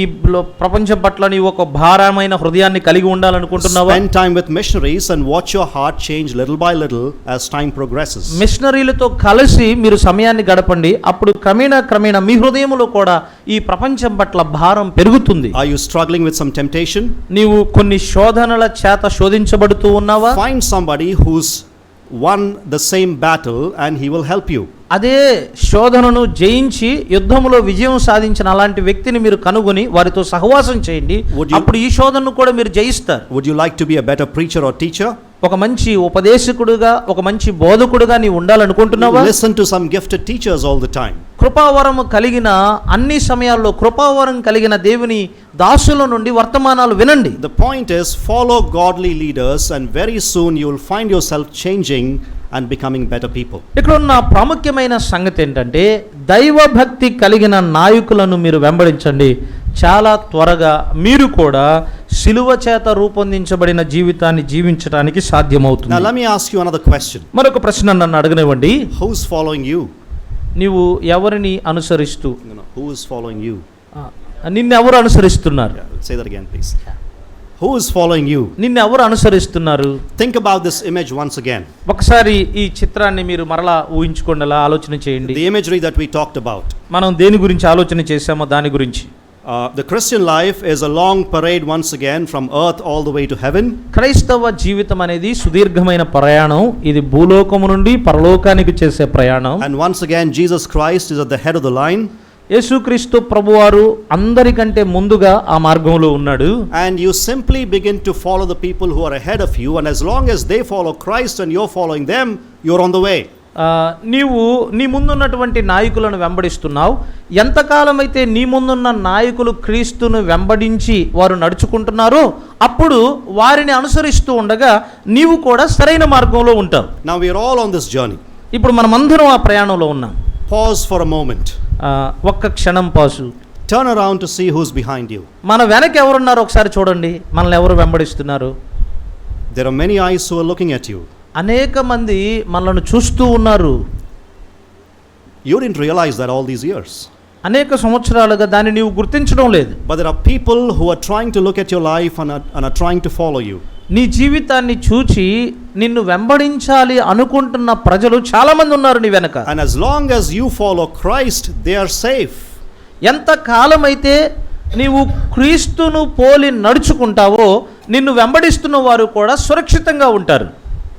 ప్రపంచం పట్ల నీవు ఒక భారమైన హృదయాన్ని కలిగి ఉండాలనుకుంటున్నావా? Spend time with missionaries and watch your heart change little by little as time progresses. మిషనరీలతో కలిసి మీరు సమయాన్ని గడపండి, అప్పుడు క్రమేణా మీ హృదయములో కూడా ఈ ప్రపంచం పట్ల భారం పెరుగుతుంది. Are you struggling with some temptation? నీవు కొన్ని శోధనల చేత శోధించబడుతూ ఉన్నావా? Find somebody who's won the same battle and he will help you. అదే శోధనను జయించి యుద్ధములో విజయం సాధించిన అలాంటి వ్యక్తిని మీరు కనుగొని వారితో సహవాసం చేయండి, అప్పుడు ఈ శోధనను కూడా మీరు జయిస్తారు. Would you like to be a better preacher or teacher? ఒక మంచి ఉపదేశకుడుగా, ఒక మంచి బోధకుడుగా నీవు ఉండాలనుకుంటున్నావా? Listen to some gifted teachers all the time. కృపావరము కలిగిన అన్ని సమయాల్లో కృపావరం కలిగిన దేవుని దాసుల నుండి వర్తమానాలు వినండి. The point is, follow godly leaders and very soon you will find yourself changing and becoming better people. ఇక్కడ ఉన్న ప్రాముఖ్యమైన సంగతి ఏంటంటే, దైవ భక్తి కలిగిన నాయకులను మీరు వెంబడించండి, చాలా త్వరగా మీరు కూడా సిలువ చేత రూపొందించబడిన జీవితాన్ని జీవించడానికి సాధ్యమవుతుంది. Now let me ask you another question. మరొక ప్రశ్న నన్ను అడగనివ్వండి. Who's following you? నీవు ఎవరిని అనుసరిస్తూ? Who is following you? నిన్ను ఎవరు అనుసరిస్తున్నారు? Say that again please. Who is following you? నిన్ను ఎవరు అనుసరిస్తున్నారు? Think about this image once again. ఒకసారి ఈ చిత్రాన్ని మీరు మరలా ఊహించుకోండి, అలా ఆలోచన చేయండి. The imagery that we talked about. మనం దేని గురించి ఆలోచన చేశామో దాని గురించి. The Christian life is a long parade once again from earth all the way to heaven. క్రైస్తవ జీవితం అనేది సుదీర్ఘమైన ప్రయాణం. ఇది భూలోకము నుండి పరలోకానికి చేసే ప్రయాణం. And once again Jesus Christ is at the head of the line. యేసుక్రీస్తు ప్రభువారు అందరికంటే ముందుగా ఆ మార్గంలో ఉన్నాడు. And you simply begin to follow the people who are ahead of you, and as long as they follow Christ and you're following them, you're on the way. నీవు నీ ముందున్నటువంటి నాయకులను వెంబడిస్తున్నావు. ఎంతకాలం అయితే నీ ముందున్న నాయకులు క్రీస్తును వెంబడించి వారు నడుచుకుంటున్నారో అప్పుడు వారిని అనుసరిస్తూ ఉండగా నీవు కూడా సరైన మార్గంలో ఉంటావు. Now we are all on this journey. ఇప్పుడు మనమందరం ఆ ప్రయాణంలో ఉన్నాం. Pause for a moment. ఒక్క క్షణం pass. Turn around to see who's behind you. మన వెనక ఎవరున్నారో ఒకసారి చూడండి. మనల్ని ఎవరు వెంబడిస్తున్నారు? There are many eyes who are looking at you. అనేక మంది మనల్ని చూస్తూ ఉన్నారు. You didn't realize that all these years. అనేక సంవత్సరాలుగా దాన్ని నీవు గుర్తించడం లేదు. But there are people who are trying to look at your life and are trying to follow you. నీ జీవితాన్ని చూచి నిన్ను వెంబడించాలి అనుకుంటున్న ప్రజలు చాలా మంది ఉన్నారు నీ వెనక. And as long as you follow Christ, they are safe. ఎంత కాలమైతే నీవు క్రీస్తును పోలి నడుచుకుంటావో నిన్ను వెంబడిస్తున్న వారు కూడా సురక్షితంగా ఉంటారు.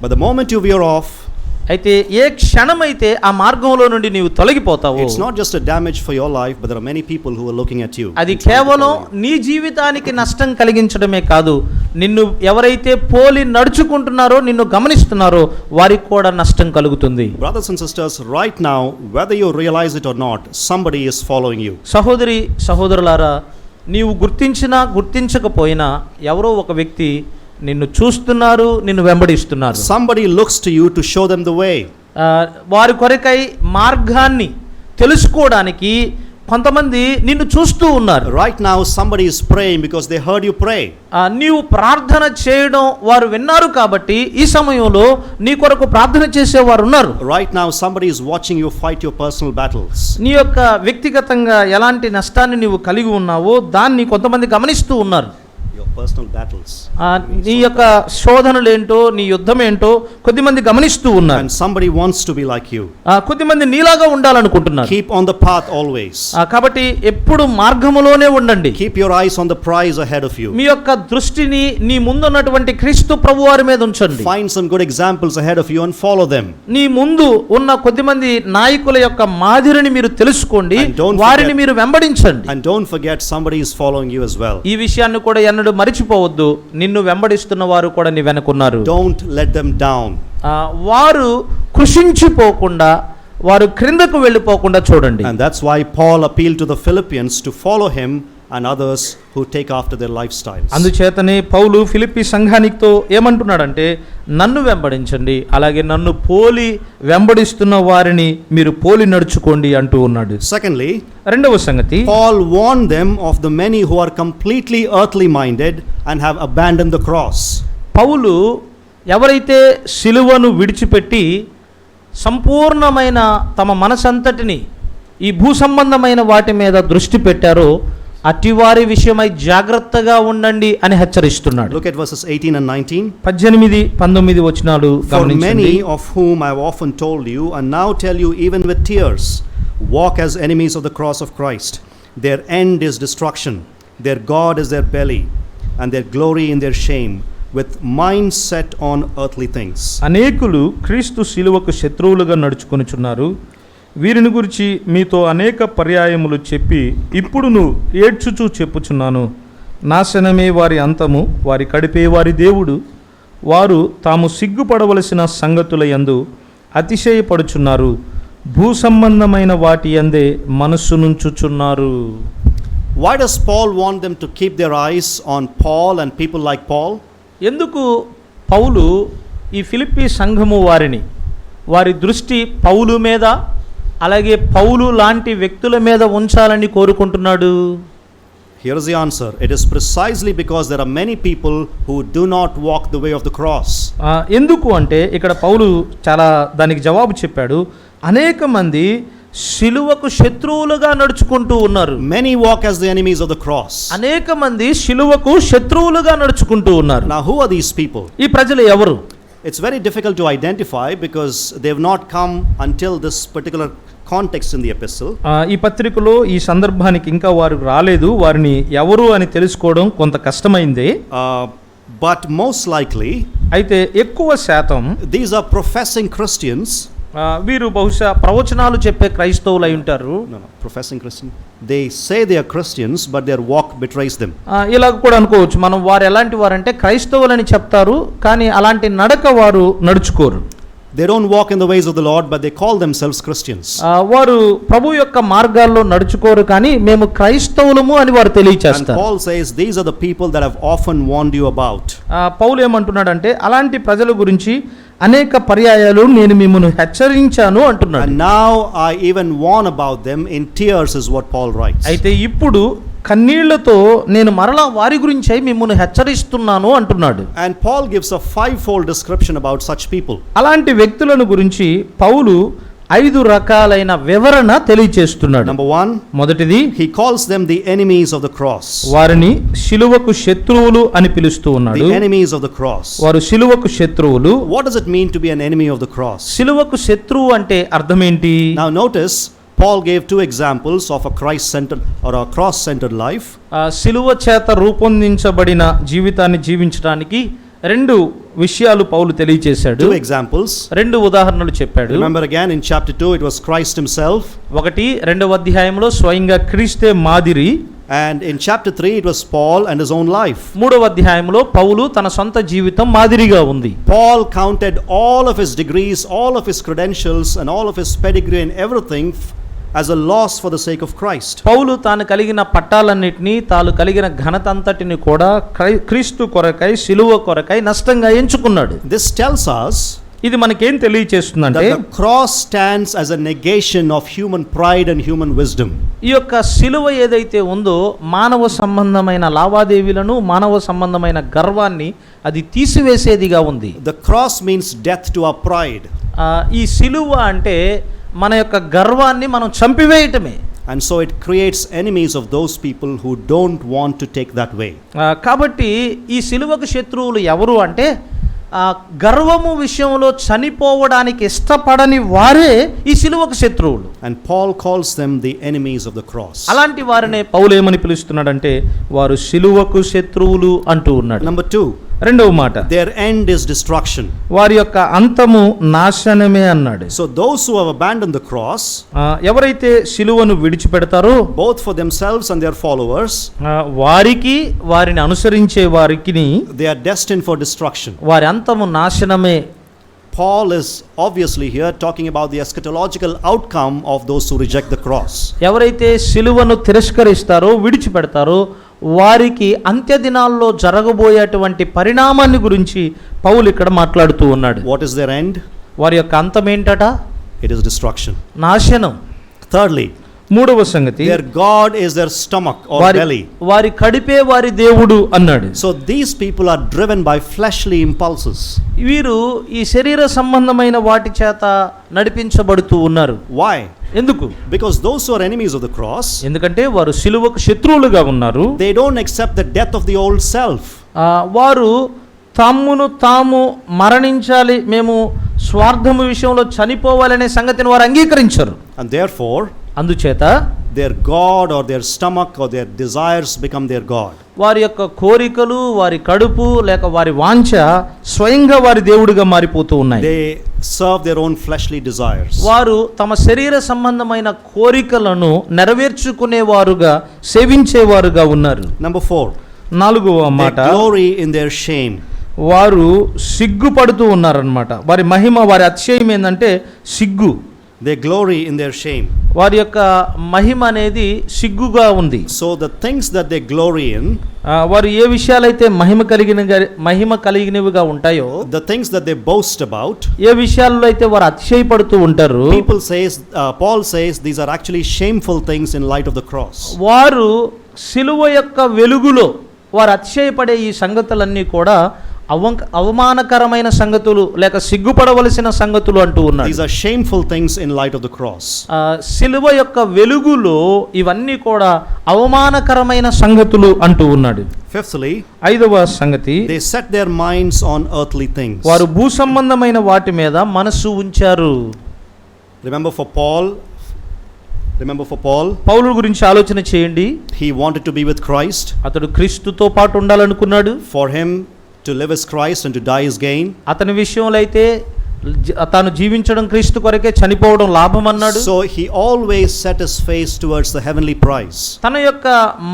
But the moment you veer off, అయితే ఏ క్షణమైతే ఆ మార్గంలో నుండి నీవు తొలగిపోతావో, it's not just a damage for your life, but there are many people who are looking at you. అది కేవలం నీ జీవితానికి నష్టం కలిగించడమే కాదు, నిన్ను ఎవరైతే పోలి నడుచుకుంటున్నారో నిన్ను గమనిస్తున్నారో వారికి కూడా నష్టం కలుగుతుంది. Brothers and sisters, right now, whether you realize it or not, somebody is following you. సహోదరి సహోదరులారా, నీవు గుర్తించినా గుర్తించకపోయినా ఎవరో ఒక వ్యక్తి నిన్ను చూస్తున్నారు, నిన్ను వెంబడిస్తున్నారు. Somebody looks to you to show them the way. వారి కొరకై మార్గాన్ని తెలుసుకోవడానికి కొంతమంది నిన్ను చూస్తూ ఉన్నారు. Right now somebody is praying because they heard you pray. నీవు ప్రార్థన చేయడం వారు విన్నారు కాబట్టి ఈ సమయంలో నీ కొరకు ప్రార్థన చేసేవారు ఉన్నారు. Right now somebody is watching you fight your personal battles. నీ యొక్క వ్యక్తిగతంగా ఎలాంటి నష్టాన్ని నీవు కలిగి ఉన్నావో దాన్ని కొంతమంది గమనిస్తూ ఉన్నారు. Personal battles. నీ యొక్క శోధనలు ఏంటో, నీ యుద్ధం ఏంటో కొద్దిమంది గమనిస్తూ ఉన్నారు. And somebody wants to be like you. కొద్దిమంది నీలాగా ఉండాలనుకుంటున్నారు. Keep on the path always. కాబట్టి ఎప్పుడు మార్గములోనే ఉండండి. Keep your eyes on the prize ahead of you. మీ యొక్క దృష్టిని నీ ముందున్నటువంటి క్రీస్తు ప్రభువారి మీద ఉంచండి. Find some good examples ahead of you and follow them. నీ ముందు ఉన్న కొద్దిమంది నాయకుల యొక్క మాదిరిని మీరు తెలుసుకోండి, వారిని మీరు వెంబడించండి. And don't forget somebody is following you as well. ఈ విషయాన్ని కూడా ఎన్నడూ మరిచిపోవద్దు, నిన్ను వెంబడిస్తున్న వారు కూడా నీ వెనకున్నారు. Don't let them down. వారు కృషించిపోకుండా, వారు క్రిందకు వెళ్ళిపోకుండా చూడండి. And that's why Paul appealed to the Philippians to follow him and others who take after their lifestyles. అందుచేతనే పౌలు ఫిలిప్పీ సంఘానితో ఏమంటున్నాడంటే, నన్ను వెంబడించండి, అలాగే నన్ను పోలి వెంబడిస్తున్న వారిని మీరు పోలి నడుచుకోండి అంటూ ఉన్నాడు. Secondly, రెండవ సంగతి, Paul warned them of the many who are completely earthly minded and have abandoned the cross. పౌలు ఎవరైతే సిలువను విడిచిపెట్టి సంపూర్ణమైన తమ మనసంతటిని ఈ భూ సంబంధమైన వాటి మీద దృష్టి పెట్టారో అటివారి విషయమై జాగ్రత్తగా ఉండండి అని హెచ్చరిస్తున్నాడు. Look at verses 18 and 19. 18-19 వచనాలు గమనించండి. For many of whom I have often told you and now tell you even with tears, walk as enemies of the cross of Christ. Their end is destruction, their God is their belly, and their glory in their shame, with minds set on earthly things. అనేకులు క్రీస్తు శిలువకు శత్రువులుగా నడుచుకొనుచున్నారు. వీరిని గురించి మీతో అనేక పర్యాయములు చెప్పి ఇప్పుడును ఏడ్చుచూ చెప్పుచున్నాను. నాశనమే వారి అంతము, వారి కడిపే వారి దేవుడు. వారు తాము సిగ్గుపడవలసిన సంగతుల యందు అతిశయపడుచున్నారు, భూ సంబంధమైన వాటి యందే మనస్సు నుంచుచున్నారు. Why does Paul want them to keep their eyes on Paul and people like Paul? ఎందుకు పౌలు ఈ ఫిలిప్పీ సంఘము వారి దృష్టి పౌలు మీద, అలాగే పౌలు లాంటి వ్యక్తుల మీద ఉంచాలని కోరుకుంటున్నాడు? Here is the answer. It is precisely because there are many people who do not walk the way of the cross. ఎందుకు అంటే ఇక్కడ పౌలు చాలా దానికి జవాబు చెప్పాడు. అనేక మంది శిలువకు శత్రువులుగా నడుచుకుంటూ ఉన్నారు. Many walk as the enemies of the cross. అనేక మంది శిలువకు శత్రువులుగా నడుచుకుంటూ ఉన్నారు. Now who are these people? ఈ ప్రజలు ఎవరు? It's very difficult to identify because they have not come until this particular context in the epistle. ఈ పత్రికలో ఈ సందర్భానికి ఇంకా వారు రాలేదు, వారిని ఎవరు అని తెలుసుకోవడం కొంత కష్టమైంది. But most likely, అయితే ఎక్కువ శాతం these are professing Christians. వీరు బహుశా ప్రవచనాలు చెప్పే క్రైస్తవులు అయి ఉంటారు. Professing Christian. They say they are Christians, but their walk betrays them. ఇలా కూడా అనుకోవచ్చు మనం, వారు ఎలాంటి వారంటే క్రైస్తవులని చెప్తారు కానీ అలాంటి నడక వారు నడుచుకోరు. They don't walk in the ways of the Lord, but they call themselves Christians. వారు ప్రభు యొక్క మార్గాల్లో నడుచుకోరు కానీ మేము క్రైస్తవులము అని వారు తెలియచేస్తారు. And Paul says these are the people that have often warned you about. పౌలు ఏమంటున్నాడంటే అలాంటి ప్రజల గురించి అనేక పర్యాయాలు నేను మిమ్మల్ని హెచ్చరించాను అంటున్నాడు. And now I even warn about them in tears is what Paul writes. అయితే ఇప్పుడు కన్నీళ్లతో నేను మరలా వారి గురించి మిమ్మల్ని హెచ్చరిస్తున్నాను అంటున్నాడు. And Paul gives a fivefold description about such people. అలాంటి వ్యక్తులను గురించి పౌలు 5 రకాలైన వివరణ తెలియచేస్తున్నాడు. Number 1, మొదటిది, he calls them the enemies of the cross. వారిని శిలువకు శత్రువులు అని పిలుస్తూ ఉన్నాడు. The enemies of the cross. వారు శిలువకు శత్రువులు. What does it mean to be an enemy of the cross? శిలువకు శత్రువు అంటే అర్థం ఏంటి? Now notice Paul gave 2 examples of a Christ-centered or a cross-centered life. శిలువ చేత రూపొందించబడిన జీవితాన్ని జీవించడానికి 2 విషయాలు పౌలు తెలియచేశాడు. 2 examples. 2 ఉదాహరణలు చెప్పాడు. Remember again in chapter 2 it was Christ himself. 2వ అధ్యాయంలో స్వయంగా క్రీస్తే మాదిరి. And in chapter 3 it was Paul and his own life. 3వ అధ్యాయంలో పౌలు తన సొంత జీవితం మాదిరిగా ఉంది. Paul counted all of his degrees, all of his credentials and all of his pedigree and everything as a loss for the sake of Christ. పౌలు తాను కలిగిన పట్టాలన్నిటిని, తాను కలిగిన ఘనతంతటిని కూడా క్రీస్తు కొరకై, శిలువ కొరకై నష్టంగా ఎంచుకున్నాడు. This tells us ఇది మనకేం తెలియచేస్తుందంటే that the cross stands as a negation of human pride and human wisdom. ఈ యొక్క శిలువ ఏదైతే ఉందో మానవ సంబంధమైన లావాదేవీలను, మానవ సంబంధమైన గర్వాన్ని అది తీసివేసేదిగా ఉంది. The cross means death to our pride. ఈ శిలువ అంటే మన యొక్క గర్వాన్ని మనం చంపివేయటమే. And so it creates enemies of those people who don't want to take that way. కాబట్టి ఈ శిలువకు శత్రువులు ఎవరు అంటే గర్వము విషయంలో చనిపోవడానికి ఇష్టపడని వారే ఈ శిలువకు శత్రువులు. And Paul calls them the enemies of the cross. అలాంటి వారినే పౌలు ఏమని పిలుస్తున్నాడంటే వారు శిలువకు శత్రువులు అంటూ ఉన్నాడు. Number 2, రెండవ మాట, their end is destruction. వారి యొక్క అంతము నాశనమే అన్నాడు. So those who have abandoned the cross, ఎవరైతే శిలువను విడిచిపెడతారో both for themselves and their followers, వారికి, వారిని అనుసరించే వారికి they are destined for destruction. వారి అంతము నాశనమే. Paul is obviously here talking about the eschatological outcome of those who reject the cross. ఎవరైతే శిలువను తిరస్కరిస్తారో, విడిచిపెడతారో వారికి అంత్య దినాల్లో జరగబోయేటువంటి పరిణామాన్ని గురించి పౌలు ఇక్కడ మాట్లాడుతూ ఉన్నాడు. What is their end? వారి యొక్క అంతం ఏంటట? It is destruction. నాశనం. Thirdly, మూడవ సంగతి, their God is their stomach or belly. వారి కడిపే వారి దేవుడు అన్నాడు. So these people are driven by fleshly impulses. వీరు ఈ శరీర సంబంధమైన వాటి చేత నడిపించబడుతూ ఉన్నారు. Why? ఎందుకు? Because those who are enemies of the cross, ఎందుకంటే వారు శిలువకు శత్రువులుగా ఉన్నారు. they don't accept the death of the old self. వారు తమ్మును తాము మరణించాలి, మేము స్వార్థము విషయంలో చనిపోవాలనే సంగతిని వారు అంగీకరించరు. And therefore అందుచేత their God or their stomach or their desires become their God. వారి యొక్క కోరికలు, వారి కడుపు లేక వారి వాంఛ స్వయంగా వారి దేవుడిగా మారిపోతూ ఉన్నాయి. They serve their own fleshly desires. వారు తమ శరీర సంబంధమైన కోరికలను నెరవేర్చుకునేవారుగా, సేవించేవారుగా ఉన్నారు. Number 4, 4వ మాట, they glory in their shame. వారు సిగ్గుపడుతూ ఉన్నారన్నమాట. వారి మహిమ, వారి అతిశయం ఏంటంటే సిగ్గు. They glory in their shame. వారి యొక్క మహిమ అనేది సిగ్గుగా ఉంది. So the things that they glory in, వారు ఏ విషయాలైతే మహిమ కలిగినవిగా ఉంటాయో, the things that they boast about, ఏ విషయాల్లో అయితే వారు అతిశయపడుతూ ఉంటారు, Paul says these are actually shameful things in light of the cross. వారు శిలువ యొక్క వెలుగులో వారు అతిశయపడే ఈ సంగతులన్నీ కూడా అవమానకరమైన సంగతులు లేక సిగ్గుపడవలసిన సంగతులు అంటూ ఉన్నారు. These are shameful things in light of the cross. శిలువ యొక్క వెలుగులో ఇవన్నీ కూడా అవమానకరమైన సంగతులు అంటూ ఉన్నాడు. Fifthly, 5వ సంగతి, they set their minds on earthly things. వారు భూ సంబంధమైన వాటి మీద మనసు ఉంచారు. Remember, for Paul Remember for Paul, పౌలు గురించి ఆలోచన చేయండి. he wanted to be with Christ. అతడు క్రీస్తుతో పాటు ఉండాలనుకున్నాడు. For him to live as Christ and to die is gain. అతని విషయంలో అయితే తాను జీవించడం క్రీస్తు కొరకే, చనిపోవడం లాభం అన్నాడు. So he always set his face towards the heavenly prize. తన యొక్క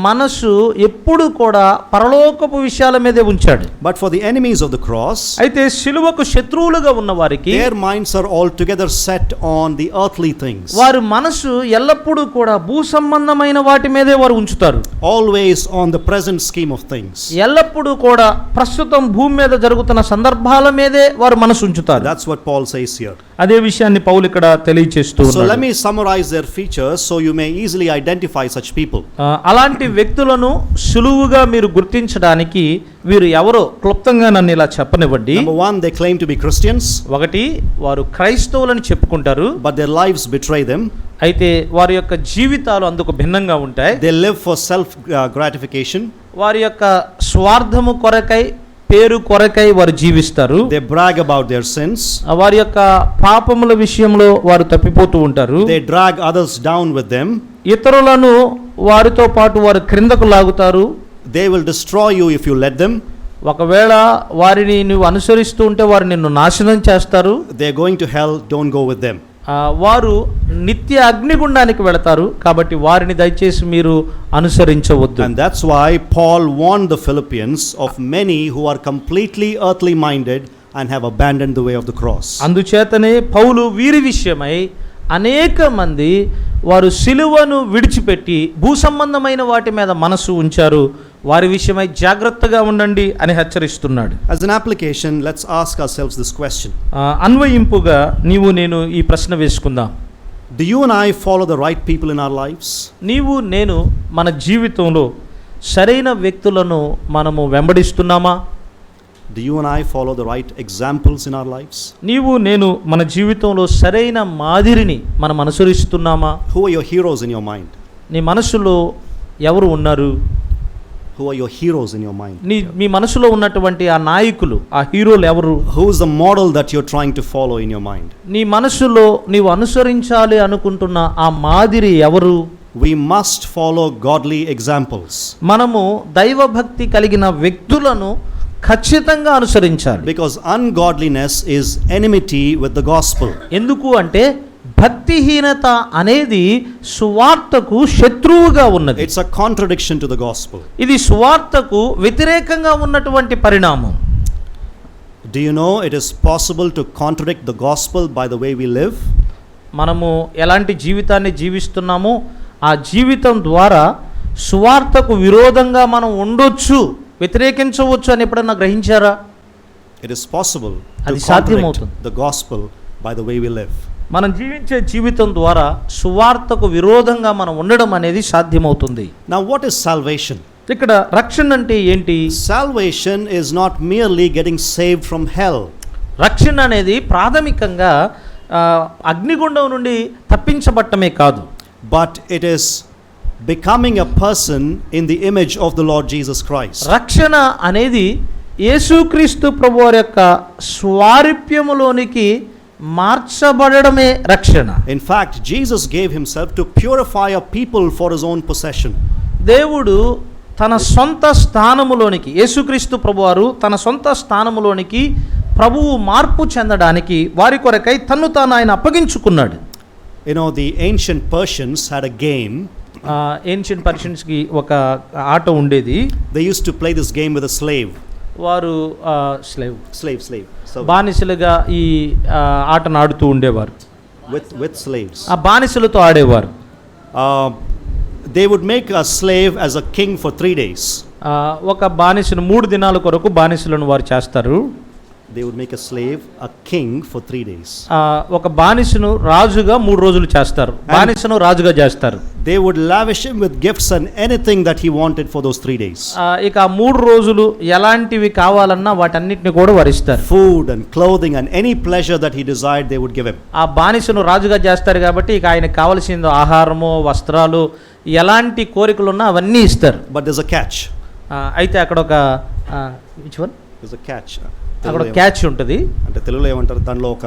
మనసు ఎప్పుడు కూడా పరలోకపు విషయాల మీదే ఉంచాడు. But for the enemies of the cross, అయితే సిలువకు శత్రువులుగా ఉన్న వారికి their minds are altogether set on the earthly things. వారి మనసు ఎల్లప్పుడూ కూడా భూ సంబంధమైన వాటి మీదే వారు ఉంచుతారు. Always on the present scheme of things. ఎల్లప్పుడూ కూడా ప్రస్తుతం భూమి మీద జరుగుతున్న సందర్భాల మీదే వారు మనసు ఉంచుతారు. That's what Paul says here. అదే విషయాన్ని పౌలు ఇక్కడ తెలియచేస్తూ So ఉన్నాడు. let me summarize their features so you may easily identify such people. అలాంటి వ్యక్తులను సులువుగా మీరు గుర్తించడానికి వీరు ఎవరో క్లుప్తంగా నన్ను ఇలా చెప్పనివ్వండి. Number one, they claim to be Christians. ఒకటి, వారు క్రైస్తవులని చెప్పుకుంటారు, but their lives betray them. అయితే వారి యొక్క జీవితాలు అందుకు భిన్నంగా ఉంటాయి. They live for self gratification. వారి యొక్క స్వార్థము కొరకై, పేరు కొరకై వారు జీవిస్తారు. They brag about their sins. వారి యొక్క పాపముల విషయంలో వారు తప్పిపోతూ ఉంటారు. They drag others down with them. ఇతరులను వారితో పాటు వారు క్రిందకు లాగుతారు. They will destroy you if you let them. ఒకవేళ వారిని నువ్వు అనుసరిస్తూ ఉంటే వారు నిన్ను నాశనం చేస్తారు. They are going to hell, don't go with them. వారు నిత్య అగ్నిగుండానికి వెళతారు, కాబట్టి వారిని దయచేసి మీరు అనుసరించవద్దు. And that's why Paul warned the Philippians of many who are completely earthly minded and have abandoned the way of the cross. అందుచేతనే పౌలు వీరి విషయమై అనేక మంది వారు సిలువను విడిచిపెట్టి భూ సంబంధమైన వాటి మీద మనసు ఉంచారు, వారి విషయమై జాగ్రత్తగా ఉండండి అని హెచ్చరిస్తున్నాడు. As an application, let's ask ourselves this question. అన్వయింపుగా నీవు నేను ఈ ప్రశ్న వేసుకుందాం. Do you and I follow the right people in our lives? నీవు నేను మన జీవితంలో సరైన వ్యక్తులను మనము వెంబడిస్తున్నామా? Do you and I follow the right examples in our lives? నీవు నేను మన జీవితంలో సరైన మాదిరిని మనం అనుసరిస్తున్నామా? Who are your heroes in your mind? నీ మనసులో ఎవరు ఉన్నారు? Who are your heroes in your mind? మీ మనసులో ఉన్నటువంటి ఆ నాయకులు, ఆ హీరోలు ఎవరు? Who is the model that you're trying to follow in your mind? నీ మనసులో నీవు అనుసరించాలి అనుకుంటున్న ఆ మాదిరి ఎవరు? We must follow godly examples. మనము దైవభక్తి కలిగిన వ్యక్తులను ఖచ్చితంగా అనుసరించాలి. Because ungodliness is enmity with the gospel. ఎందుకు అంటే భక్తిహీనత అనేది సువార్తకు శత్రువుగా ఉన్నది. It's a contradiction to the gospel. ఇది సువార్తకు వ్యతిరేకంగా ఉన్నటువంటి పరిణామం. Do you know it is possible to contradict the gospel by the way we live? మనము ఎలాంటి జీవితాన్ని జీవిస్తున్నామో ఆ జీవితం ద్వారా సువార్తకు విరోధంగా మనం ఉండొచ్చు, వ్యతిరేకించవచ్చు అని ఎప్పుడన్నా గ్రహించారా? It is possible to అది సాధ్యమవుతుంది. contradict the gospel by the way we live. మనం జీవించే జీవితం ద్వారా సువార్తకు విరోధంగా మనం ఉండడం అనేది సాధ్యమవుతుంది. Now what is salvation? ఇక్కడ రక్షణ అంటే ఏంటి? Salvation is not merely getting saved from hell. రక్షణ అనేది ప్రాథమికంగా అగ్నిగుండం నుండి తప్పించబట్టమే కాదు, but it is becoming a person in the image of the Lord Jesus Christ. రక్షణ అనేది యేసుక్రీస్తు ప్రభువారి యొక్క స్వారూప్యములోనికి మార్చబడడమే రక్షణ. In fact, Jesus gave himself to purify a people for his own possession. దేవుడు తన సొంత స్థానములోనికి, యేసుక్రీస్తు ప్రభువారు తన సొంత స్థానములోనికి ప్రభువు మార్పు చెందడానికి వారి కొరకై తన్ను తాను ఆయన అప్పగించుకున్నాడు. You know, the ancient Persians had a game. Ancient పర్షియన్స్కి ఒక ఆట ఉండేది. They used to play this game with a slave. వారు Slave. So బానిసలుగా ఈ ఆటను ఆడుతూ ఉండేవారు. with slaves. ఆ బానిసలతో ఆడేవారు. They would make a slave as a king for 3 days. ఒక బానిసను 3 దినాల కొరకు బానిసలను వారు చేస్తారు. They would make a slave a king for 3 days. ఒక బానిసను రాజుగా 3 రోజులు చేస్తారు. బానిసను రాజుగా చేస్తారు. They would lavish him with gifts and anything that he wanted for those 3 days. ఇక 3 రోజులు ఎలాంటివి కావాలన్నా వాటన్నిటిని కూడా వరిస్తారు. Food and clothing and any pleasure that he desired they would give him. ఆ బానిసను రాజుగా చేస్తారు కాబట్టి ఇక ఆయనకు కావాల్సిన ఆహారము, వస్త్రాలు, ఎలాంటి కోరికలు ఉన్నా అవన్నీ ఇస్తారు. But there's a catch. అయితే అక్కడ ఒక which one? There's a catch. అక్కడ క్యాచ్ ఉంటుంది. అంటే తెలుగులో ఏమంటారు, దానిలో ఒక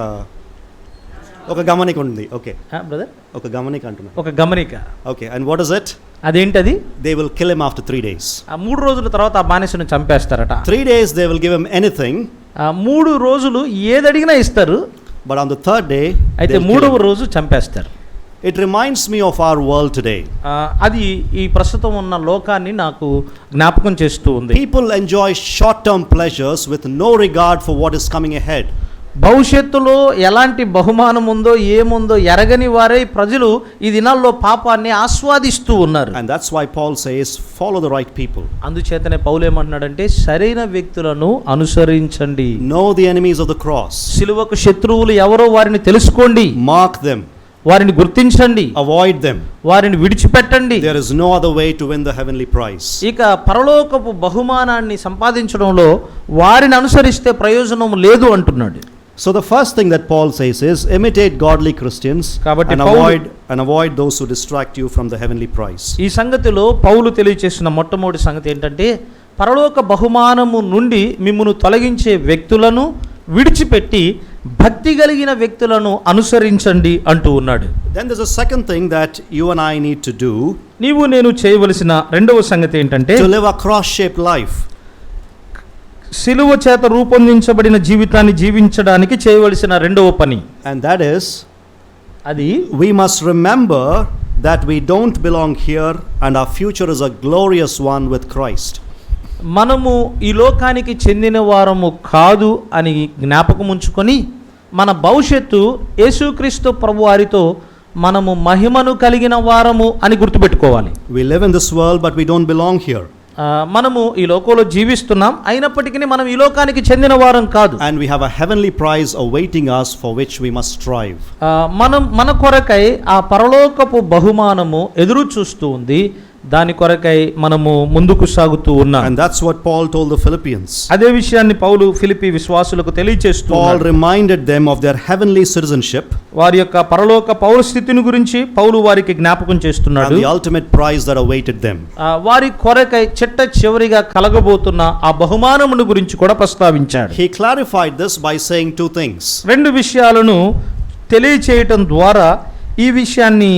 ఒక గమనిక ఉంది. ఓకే, బ్రదర్, ఒక గమనిక అంటున్నా. ఒక గమనిక. Okay, and what is it? అదేంటది? They will kill him after 3 days. ఆ 3 రోజుల తర్వాత ఆ బానిసను చంపేస్తారట. 3 days they will give him anything. ఆ 3 రోజులు ఏది అడిగినా ఇస్తారు. But on the third day, అయితే 3వ రోజు చంపేస్తారు. It reminds me of our world today. అది ఈ ప్రస్తుతం ఉన్న లోకాన్ని నాకు జ్ఞాపకం చేస్తూ ఉంది. People enjoy short-term pleasures with no regard for what is coming ahead. భవిష్యత్తులో ఎలాంటి బహుమానం ఉందో ఏముందో ఎరగని వారే ప్రజలు ఈ దినాల్లో పాపాన్ని ఆస్వాదిస్తూ ఉన్నారు. And that's why Paul says, follow the right people. అందుచేతనే పౌలు ఏమంటున్నాడంటే సరైన వ్యక్తులను అనుసరించండి. Know the enemies of the cross. సిలువకు శత్రువులు ఎవరో వారిని తెలుసుకోండి. Mark them. వారిని గుర్తించండి. Avoid them. వారిని విడిచిపెట్టండి. There is no other way to win the heavenly prize. ఇక పరలోకపు బహుమానాన్ని సంపాదించడంలో వారిని అనుసరిస్తే ప్రయోజనం లేదు అంటున్నాడు. So the first thing that Paul says is imitate godly Christians and avoid those who distract you from the heavenly prize. ఈ సంగతిలో పౌలు తెలియచేసిన మొట్టమొదటి సంగతి ఏంటంటే పరలోక బహుమానము నుండి మిమ్మును తొలగించే వ్యక్తులను విడిచిపెట్టి భక్తి కలిగిన వ్యక్తులను అనుసరించండి అంటూ ఉన్నాడు. Then there's a second thing that you and I need to do. నీవు నేను చేయవలసిన రెండవ సంగతి ఏంటంటే to live a cross-shaped life. సిలువ చేత రూపొందించబడిన జీవితాన్ని జీవించడానికి చేయవలసిన రెండవ పని. And that is, అది we must remember that we don't belong here and our future is a glorious one with Christ. మనము ఈ లోకానికి చెందిన వారము కాదు అని జ్ఞాపకం ఉంచుకొని మన భవిష్యత్తు యేసుక్రీస్తు ప్రభువారితో మనము మహిమను కలిగిన వారము అని గుర్తుపెట్టుకోవాలి. We live in this world but we don't belong here. మనము ఈ లోకంలో జీవిస్తున్నాం, అయినప్పటికీ మనం ఈ లోకానికి చెందిన వారం కాదు. And we have a heavenly prize awaiting us for which we must strive. మన కొరకై ఆ పరలోకపు బహుమానము ఎదురు చూస్తూ ఉంది. దాని కొరకై మనము ముందుకు సాగుతూ ఉన్నాం. And that's what Paul told the Philippians. అదే విషయాన్ని పౌలు ఫిలిప్పీ విశ్వాసులకు తెలియజేస్తూ Paul reminded them of their heavenly citizenship. వారి యొక్క పరలోక పౌరస్థితిని గురించి పౌలు వారికి జ్ఞాపకం చేస్తున్నాడు. And the ultimate prize that awaited them. వారి కొరకై చిట్ట చివరిగా కలగబోతున్న ఆ బహుమానమును గురించి కూడా ప్రస్తావించాడు. He clarified this by saying two things. రెండు విషయాలను తెలియచేయటం ద్వారా ఈ విషయాన్ని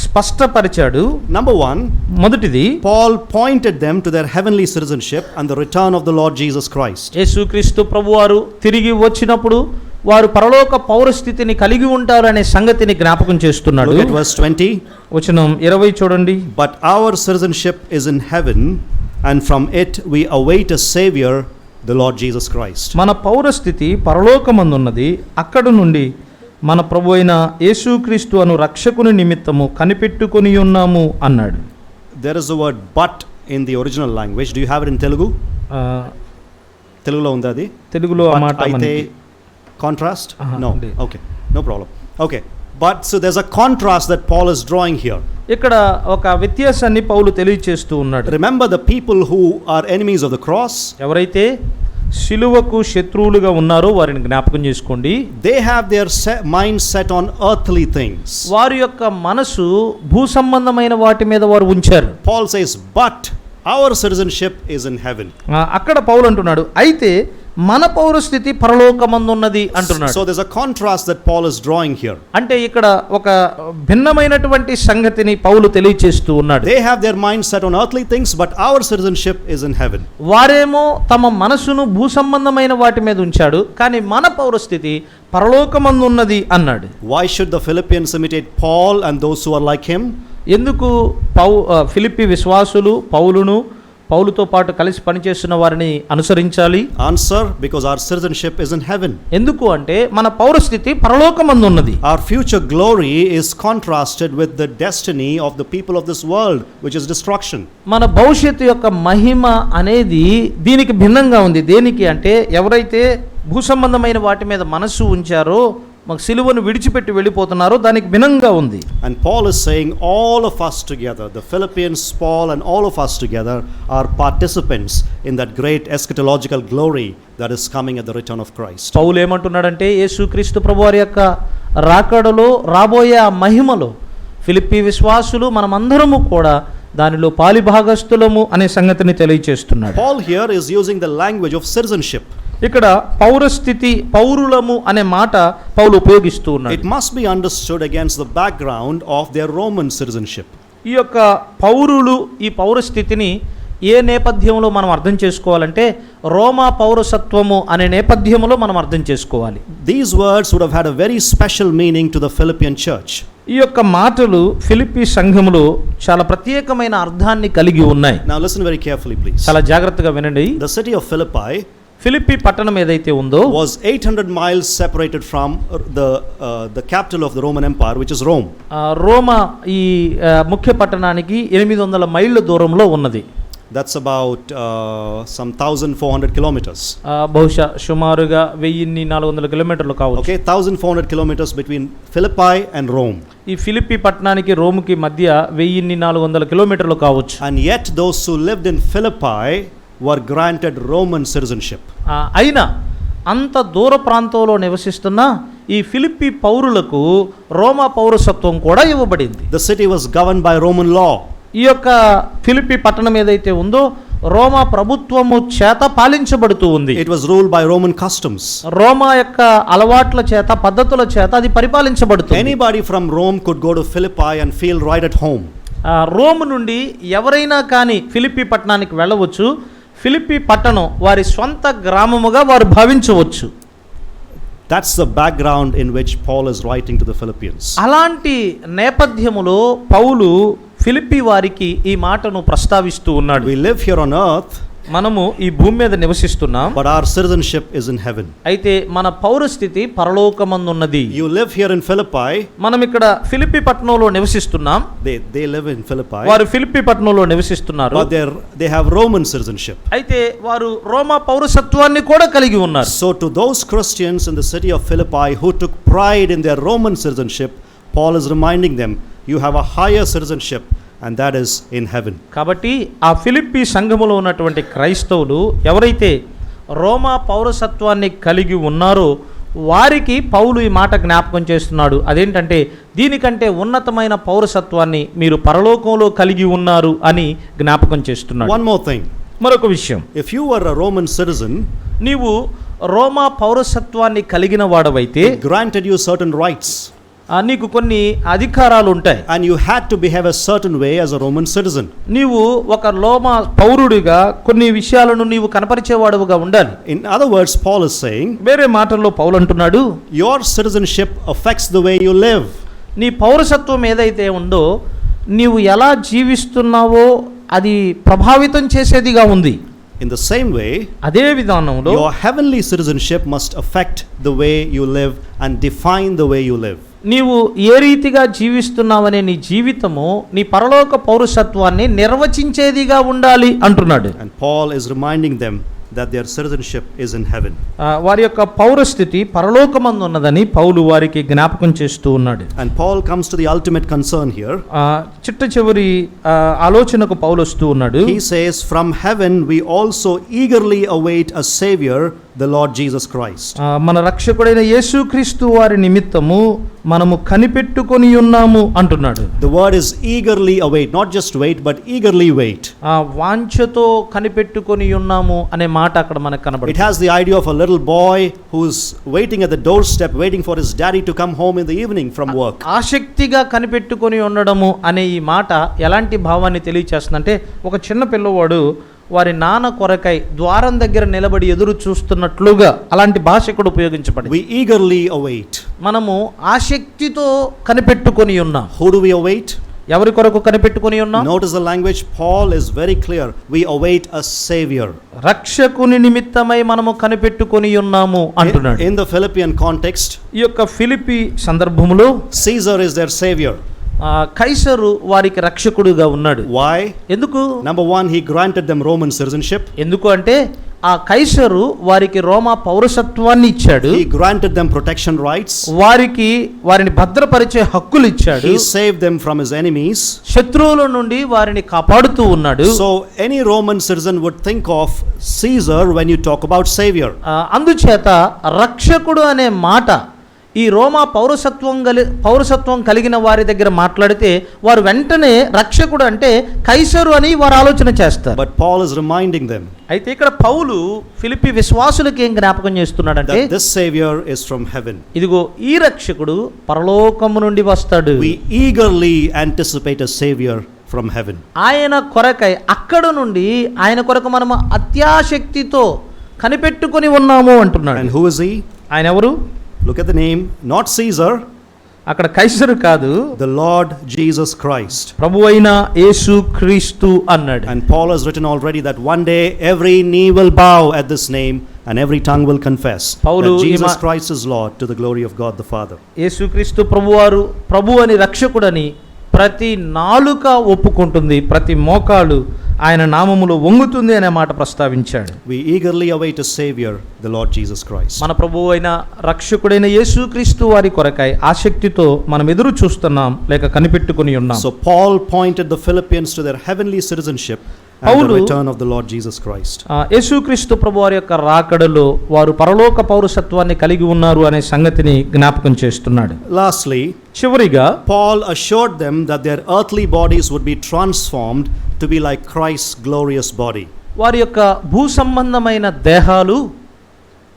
స్పష్టపరిచాడు. Number one, మొదటిది, Paul pointed them to their heavenly citizenship and the return of the Lord Jesus Christ. యేసుక్రీస్తు ప్రభువారు తిరిగి వచ్చినప్పుడు వారు పరలోక పౌరస్థితిని కలిగి ఉంటారనే సంగతిని జ్ఞాపకం చేస్తున్నాడు. Look at verse 20. వచనం 20 చూడండి. But our citizenship is in heaven and from it we await a savior, the Lord Jesus Christ. మన పౌరస్థితి పరలోకమందున్నది, అక్కడ నుండి మన ప్రభు అయిన యేసుక్రీస్తు అను రక్షకుని నిమిత్తము కనిపెట్టుకొని ఉన్నాము అన్నాడు. There is a word but in the original language. Do you have it in Telugu? Telugulo unda adi? తెలుగులో ఆ మాట అయితే contrast? No. Okay. No problem. Okay. But so there's a contrast that Paul is drawing here. ఇక్కడ ఒక వ్యత్యాసాన్ని పౌలు తెలియచేస్తూ ఉన్నాడు. Remember the people who are enemies of the cross? ఎవరైతే సిలువకు శత్రువులుగా ఉన్నారో వారిని జ్ఞాపకం చేసుకోండి. They have their mind set on earthly things. వారి యొక్క మనసు భూ సంబంధమైన వాటి మీద వారు ఉంచారు. Paul says, but our citizenship is in heaven. అక్కడ పౌలు అంటున్నాడు, అయితే మన పౌరస్థితి పరలోకమందున్నది అంటున్నాడు. So there's a contrast that Paul is drawing here. అంటే ఇక్కడ ఒక భిన్నమైనటువంటి సంగతిని పౌలు తెలియచేస్తూ ఉన్నాడు. They have their mind set on earthly things, but our citizenship is in heaven. వారేమో తమ మనసును భూ సంబంధమైన వాటి మీద ఉంచాడు, కానీ మన పౌరస్థితి పరలోకమందున్నది అన్నాడు. Why should the Philippians imitate Paul and those who are like him? ఎందుకు ఫిలిప్పీ విశ్వాసులు పౌలుతో పాటు కలిసి పనిచేస్తున్న వారిని అనుసరించాలి? Answer, because our citizenship is in heaven. ఎందుకు అంటే మన పౌరస్థితి పరలోకమందున్నది. Our future glory is contrasted with the destiny of the people of this world, which is destruction. మన భవిష్యత్తు యొక్క మహిమ అనేది దీనికి భిన్నంగా ఉంది. దేనికి అంటే ఎవరైతే భూ సంబంధమైన వాటి మీద మనస్సు ఉంచారో, మాకు సిలువను విడిచిపెట్టి వెళ్ళిపోతున్నారో దానికి భిన్నంగా ఉంది. And Paul is saying all of us together, the Philippians, Paul and all of us together are participants in that great eschatological glory that is coming at the return of Christ. పౌలు ఏమంటున్నాడంటే యేసుక్రీస్తు ప్రభువారి యొక్క రాకడలో రాబోయే ఆ మహిమలో ఫిలిప్పీ విశ్వాసులు మనమందరము కూడా దానిలో పాలిభాగస్తులము అనే సంగతిని తెలియజేస్తున్నాడు. Paul here is using the language of citizenship. ఇక్కడ పౌరస్థితి, పౌరులము అనే మాట పౌలు ఉపయోగిస్తూ ఉన్నాడు. It must be understood against the background of their Roman citizenship. ఈ యొక్క పౌరులు, ఈ పౌరస్థితిని ఏ నేపథ్యంలో మనం అర్థం చేసుకోవాలంటే రోమా పౌరసత్వము అనే నేపథ్యంలో మనం అర్థం చేసుకోవాలి. These words would have had a very special meaning to the Philippian church. ఈ యొక్క మాటలు ఫిలిప్పీ సంఘములో చాలా ప్రత్యేకమైన అర్థాన్ని కలిగి ఉన్నాయి. Now listen very carefully, please. చాలా జాగ్రత్తగా వినండి. The city of Philippi Philippi పట్టణం ఏదైతే ఉందో was 800 miles separated from the capital of the Roman Empire, which is Rome. రోమా ఈ ముఖ్య పట్టణానికి 800 మైళ్ళ దూరంలో ఉన్నది. That's about some 1400 kilometers. బహుశా సుమారుగా 1400 కిలోమీటర్లు కావచ్చు. Okay, 1400 kilometers between Philippi and Rome. ఈ ఫిలిప్పీ పట్టణానికి రోమ్కి మధ్య 1400 కిలోమీటర్లు కావచ్చు. And yet those who lived in Philippi were granted Roman citizenship. అయినా అంత దూర ప్రాంతంలో నివసిస్తున్న ఈ ఫిలిప్పీ పౌరులకు రోమా పౌరసత్వం కూడా ఇవ్వబడింది. The city was governed by Roman law. ఈ యొక్క ఫిలిప్పీ పట్టణం ఏదైతే ఉందో రోమా ప్రభుత్వము చేత పాలించబడుతూ ఉంది. It was ruled by Roman customs. రోమా యొక్క అలవాట్ల చేత, పద్ధతుల చేత అది పరిపాలించబడుతుంది. Anybody from Rome could go to Philippi and feel right at home. Rome నుండి ఎవరైనా కానీ ఫిలిప్పీ పట్టణానికి వెళ్ళవచ్చు. ఫిలిప్పీ పట్టణం వారి స్వంత గ్రామముగా వారు భావించవచ్చు. That's the background in which Paul is writing to the Philippians. అలాంటి నేపథ్యములో పౌలు ఫిలిప్పీ వారికి ఈ మాటను ప్రస్తావిస్తూ ఉన్నాడు. We live here on earth, మనము ఈ భూమి మీద నివసిస్తున్నాం, but our citizenship is in heaven. అయితే మన పౌరస్థితి పరలోకమందున్నది. You live here in Philippi. మనం ఇక్కడ ఫిలిప్పీ పట్టణంలో నివసిస్తున్నాం. They live in Philippi. వారు ఫిలిప్పీ పట్టణంలో నివసిస్తున్నారు. But they have Roman citizenship. అయితే వారు రోమా పౌరసత్వాన్ని కూడా కలిగి ఉన్నారు. So to those Christians in the city of Philippi who took pride in their Roman citizenship, Paul is reminding them, you have a higher citizenship, and that is in heaven. కాబట్టి ఆ ఫిలిప్పీ సంఘములో ఉన్నటువంటి క్రైస్తవులు ఎవరైతే రోమా పౌరసత్వాన్ని కలిగి ఉన్నారో వారికి పౌలు ఈ మాట జ్ఞాపకం చేస్తున్నాడు. అదేంటంటే దీనికంటే ఉన్నతమైన పౌరసత్వాన్ని మీరు పరలోకంలో కలిగి ఉన్నారు అని జ్ఞాపకం చేస్తున్నాడు. One more thing. మరొక విషయం, If you were a Roman citizen, నీవు రోమా పౌరసత్వాన్ని కలిగిన వాడవైతే it granted you certain rights. నీకు కొన్ని అధికారాలు ఉంటాయి. And you had to behave a certain way as a Roman citizen. నీవు ఒక రోమా పౌరుడిగా కొన్ని విషయాలను నీవు కనపరిచేవాడుగా ఉండాలి. In other words, Paul is saying, వేరే మాటల్లో పౌలు అంటున్నాడు, your citizenship affects the way you live. నీ పౌరసత్వం ఏదైతే ఉందో నీవు ఎలా జీవిస్తున్నావో అది ప్రభావితం చేసేదిగా ఉంది. In the same way, అదే విధానంలో your heavenly citizenship must affect the way you live and define the way you live. నీవు ఏ రీతిగా జీవిస్తున్నావనే నీ జీవితము నీ పరలోక పౌరసత్వాన్ని నిర్వచించేదిగా ఉండాలి అంటున్నాడు. And Paul is reminding them that their citizenship is in heaven. వారి యొక్క పౌరస్థితి పరలోకమందు ఉన్నదని పౌలు వారికి జ్ఞాపకం చేస్తూ ఉన్నాడు. And Paul comes to the ultimate concern here. చిట్ట చివరి ఆలోచనకు పౌలు వస్తూ ఉన్నాడు. He says, from heaven we also eagerly await a savior, the Lord Jesus Christ. మన రక్షకుడైన యేసుక్రీస్తు వారి నిమిత్తము మనము కనిపెట్టుకొని ఉన్నాము అంటున్నాడు. The word is eagerly await, not just wait but eagerly wait. వాంఛతో కనిపెట్టుకొని ఉన్నాము అనే మాట అక్కడ మనకు కనబడుతుంది. It has the idea of a little boy who's waiting at the doorstep, waiting for his daddy to come home in the evening from work. ఆసక్తిగా కనిపెట్టుకొని ఉండడము అనే ఈ మాట ఎలాంటి భావాన్ని తెలియచేస్తుందంటే ఒక చిన్న పిల్లవాడు వారి నాన్న కొరకై ద్వారం దగ్గర నిలబడి ఎదురు చూస్తున్నట్లుగా అలాంటి భాష ఇక్కడ ఉపయోగించబడింది. We eagerly await. మనము ఆసక్తితో కనిపెట్టుకొని ఉన్నాం. Who do we await? ఎవరి కొరకు కనిపెట్టుకొని ఉన్నాం? Notice the language. Paul is very clear. We await a savior. రక్షకుని నిమిత్తమై మనము కనిపెట్టుకొని ఉన్నాము అంటున్నాడు. In the Philippian context, ఈ యొక్క Philippi సందర్భములో Caesar is their savior. కైసరు వారికి రక్షకుడుగా ఉన్నాడు. Why? ఎందుకు? Number one, he granted them Roman citizenship. ఎందుకు అంటే ఆ కైసరు వారికి రోమా పౌరసత్వాన్ని ఇచ్చాడు. He granted them protection rights. వారిని భద్రపరిచే హక్కులు ఇచ్చాడు. He saved them from his enemies. శత్రువుల నుండి వారిని కాపాడుతూ ఉన్నాడు. So any Roman citizen would think of Caesar when you talk about savior. అందుచేత రక్షకుడు అనే మాట ఈ రోమా పౌరసత్వం కలిగిన వారి దగ్గర మాట్లాడితే వారు వెంటనే రక్షకుడు అంటే కైసరు అని వారు ఆలోచన చేస్తారు. But Paul is reminding them అయితే ఇక్కడ పౌలు ఫిలిప్పీ విశ్వాసులకు ఏం జ్ఞాపకం చేస్తున్నాడంటే that this Savior is from heaven. ఇదిగో ఈ రక్షకుడు పరలోకము నుండి వస్తాడు. We eagerly anticipate a Savior from heaven. ఆయన కొరకై అక్కడ నుండి ఆయన కొరకు మనము అత్యాశక్తితో కనిపెట్టుకొని ఉన్నాము అంటున్నాడు. And who is he? ఆయన ఎవరు? Look at the name, not Caesar, అక్కడ కైసరు కాదు, the Lord Jesus Christ. ప్రభువైన యేసు క్రీస్తు అన్నాడు. And Paul has written already that one day every knee will bow at this name and every tongue will confess that Jesus Christ is Lord, to the glory of God the Father. యేసుక్రీస్తు ప్రభువారు ప్రభు అని రక్షకుడని ప్రతి నాలుక ఒప్పుకుంటుంది, ప్రతి మోకాలు ఆయన నామములో వంగుతుంది అనే మాట ప్రస్తావించాడు. We eagerly await a Savior, the Lord Jesus Christ. మన ప్రభువు అయిన రక్షకుడైన యేసుక్రీస్తు వారి కొరకై ఆసక్తితో మనం ఎదురు చూస్తున్నాం, లేక కనిపెట్టుకొని ఉన్నాం. So Paul pointed the Philippians to their heavenly citizenship and the return of the Lord Jesus Christ. యేసుక్రీస్తు ప్రభువారి యొక్క రాకడలో వారు పరలోక పౌరసత్వాన్ని కలిగి ఉన్నారు అనే సంగతిని జ్ఞాపకం చేస్తున్నాడు. Lastly, చివరిగా Paul assured them that their earthly bodies would be transformed to be like Christ's glorious body. వారి యొక్క భూ సంబంధమైన దేహాలు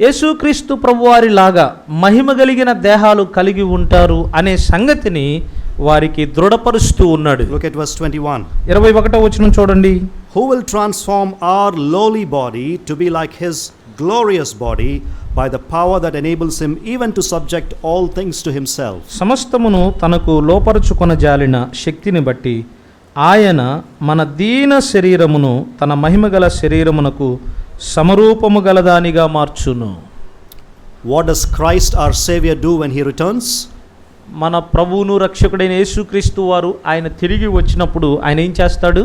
యేసుక్రీస్తు ప్రభువారి లాగా మహిమ కలిగిన దేహాలు కలిగి ఉంటారు అనే సంగతిని వారికి దృఢపరుస్తూ ఉన్నాడు. Look at verse 21. 21వ వచనం చూడండి. Who will transform our lowly body to be like his glorious body by the power that enables him even to subject all things to himself. సమస్తమును తనకు లోపరుచుకొన జాలిన శక్తిని బట్టి ఆయన మన దీన శరీరమును తన మహిమగల శరీరమునకు సమరూపము గలదానిగా మార్చును. What does Christ our Savior do when he returns? మన ప్రభువును రక్షకుడైన యేసుక్రీస్తు వారు ఆయన తిరిగి వచ్చినప్పుడు ఆయన ఏం చేస్తాడు?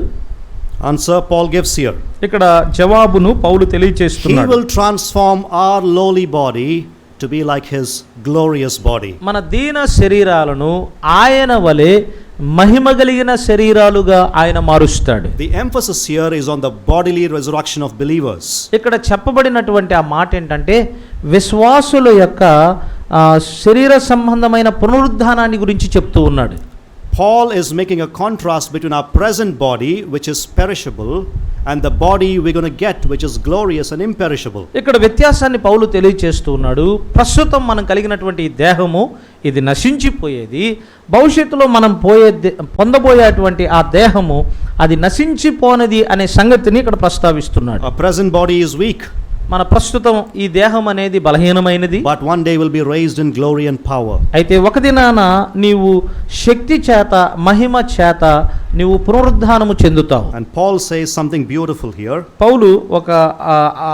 Answer Paul gives here. ఇక్కడ జవాబును పౌలు He తెలియజేస్తున్నాడు. will transform our lowly body to be like his glorious body. మన దీన శరీరాలను ఆయన వలె మహిమ కలిగిన శరీరాలుగా ఆయన మారుస్తాడు. The emphasis here is on the bodily resurrection of believers. ఇక్కడ చెప్పబడినటువంటి ఆ మాట ఏంటంటే విశ్వాసుల యొక్క శరీర సంబంధమైన పునరుద్ధానాన్ని గురించి చెప్తూ ఉన్నాడు. Paul is making a contrast between our present body, which is perishable, and the body we're going to get, which is glorious and imperishable. ఇక్కడ వ్యత్యాసాన్ని పౌలు తెలియజేస్తూ ఉన్నాడు. ప్రస్తుతం మనం కలిగినటువంటి దేహము ఇది నశించిపోయేది, భవిష్యత్తులో మనం పొందబోయేటువంటి ఆ దేహము అది నశించిపోనది అనే సంగతిని ఇక్కడ ప్రస్తావిస్తున్నాడు. Our present body is weak, మన ప్రస్తుతం ఈ దేహం అనేది బలహీనమైనది, but one day will be raised in glory and power. అయితే ఒక దినాన నీవు శక్తి చేత మహిమ చేత నీవు పునరుద్ధానము చెందుతావు. And Paul says something beautiful here. పౌలు ఒక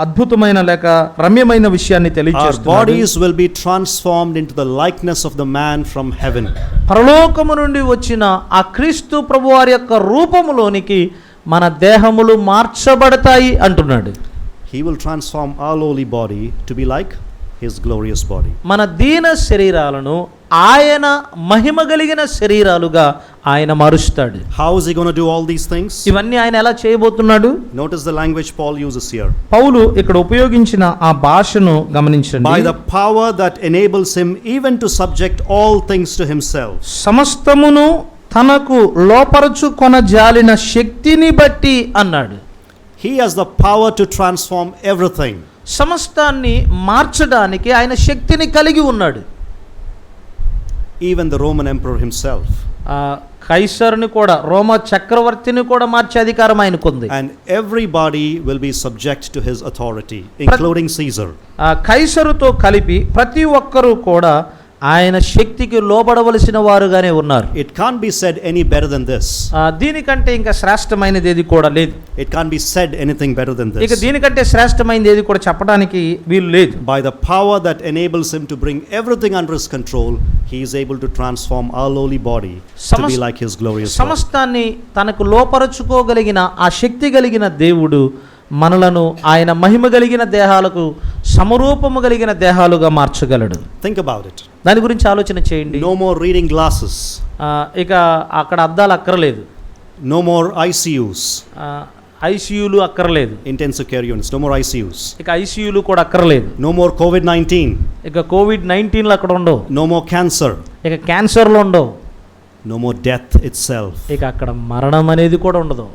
అద్భుతమైన లేక రమ్యమైన విషయాన్ని Our తెలియజేస్తున్నాడు. bodies will be transformed into the likeness of the man from heaven. పరలోకము నుండి వచ్చిన ఆ క్రీస్తు ప్రభువారి యొక్క రూపములోనికి మన దేహములు మార్చబడతాయి అంటున్నాడు. He will transform our lowly body to be like his glorious body. మన దీన శరీరాలను ఆయన మహిమ కలిగిన శరీరాలుగా ఆయన మారుస్తాడు. How is he going to do all these things? ఇవన్నీ ఆయన ఎలా చేయబోతున్నాడు? Notice the language Paul uses here. పౌలు ఇక్కడ ఉపయోగించిన ఆ భాషను గమనించండి. By the power that enables him even to subject all things to himself. సమస్తమును తనకు లోపరచుకొన జాలిన శక్తిని బట్టి అన్నాడు. He has the power to transform everything. సమస్తాన్ని మార్చడానికి ఆయన శక్తిని కలిగి ఉన్నాడు. Even the Roman emperor himself. కైసరుని కూడా, రోమా చక్రవర్తిని కూడా మార్చే అధికారం ఆయనకుంది. And everybody will be subject to his authority, including Caesar. కైసరుతో కలిపి ప్రతి ఒక్కరూ కూడా ఆయన శక్తికి లోబడవలసిన వారుగానే ఉన్నారు. It can't be said any better than this. దీనికంటే ఇంకా శ్రేష్టమైనది ఏది కూడా లేదు. It can't be said anything better than this. ఇక దీనికంటే శ్రేష్టమైనది ఏది కూడా చెప్పడానికి వీలు లేదు. By the power that enables him to bring everything under his control, he is able to transform our lowly body to be like his glorious body. సమస్తాన్ని తనకు లోపరుచుకోగలిగిన ఆ శక్తి కలిగిన దేవుడు మనలను ఆయన మహిమ కలిగిన దేహాలకు సమరూపము కలిగిన దేహాలుగా మార్చగలడు. Think about it. దాని గురించి ఆలోచన చేయండి. No more reading glasses. ఇక అక్కడ అద్దాలు అక్కర్లేదు. No more ICUs. ఐసీయూలు అక్కర్లేదు. Intensive care units. No more ICUs. ఇక ఐసీయూలు కూడా అక్కర్లేదు. No more COVID-19. ఇక కోవిడ్-19 అక్కడ ఉండవు, no more cancer, ఇక క్యాన్సర్లు ఉండవు, no more death itself. ఇక అక్కడ మరణం అనేది కూడా ఉండదు.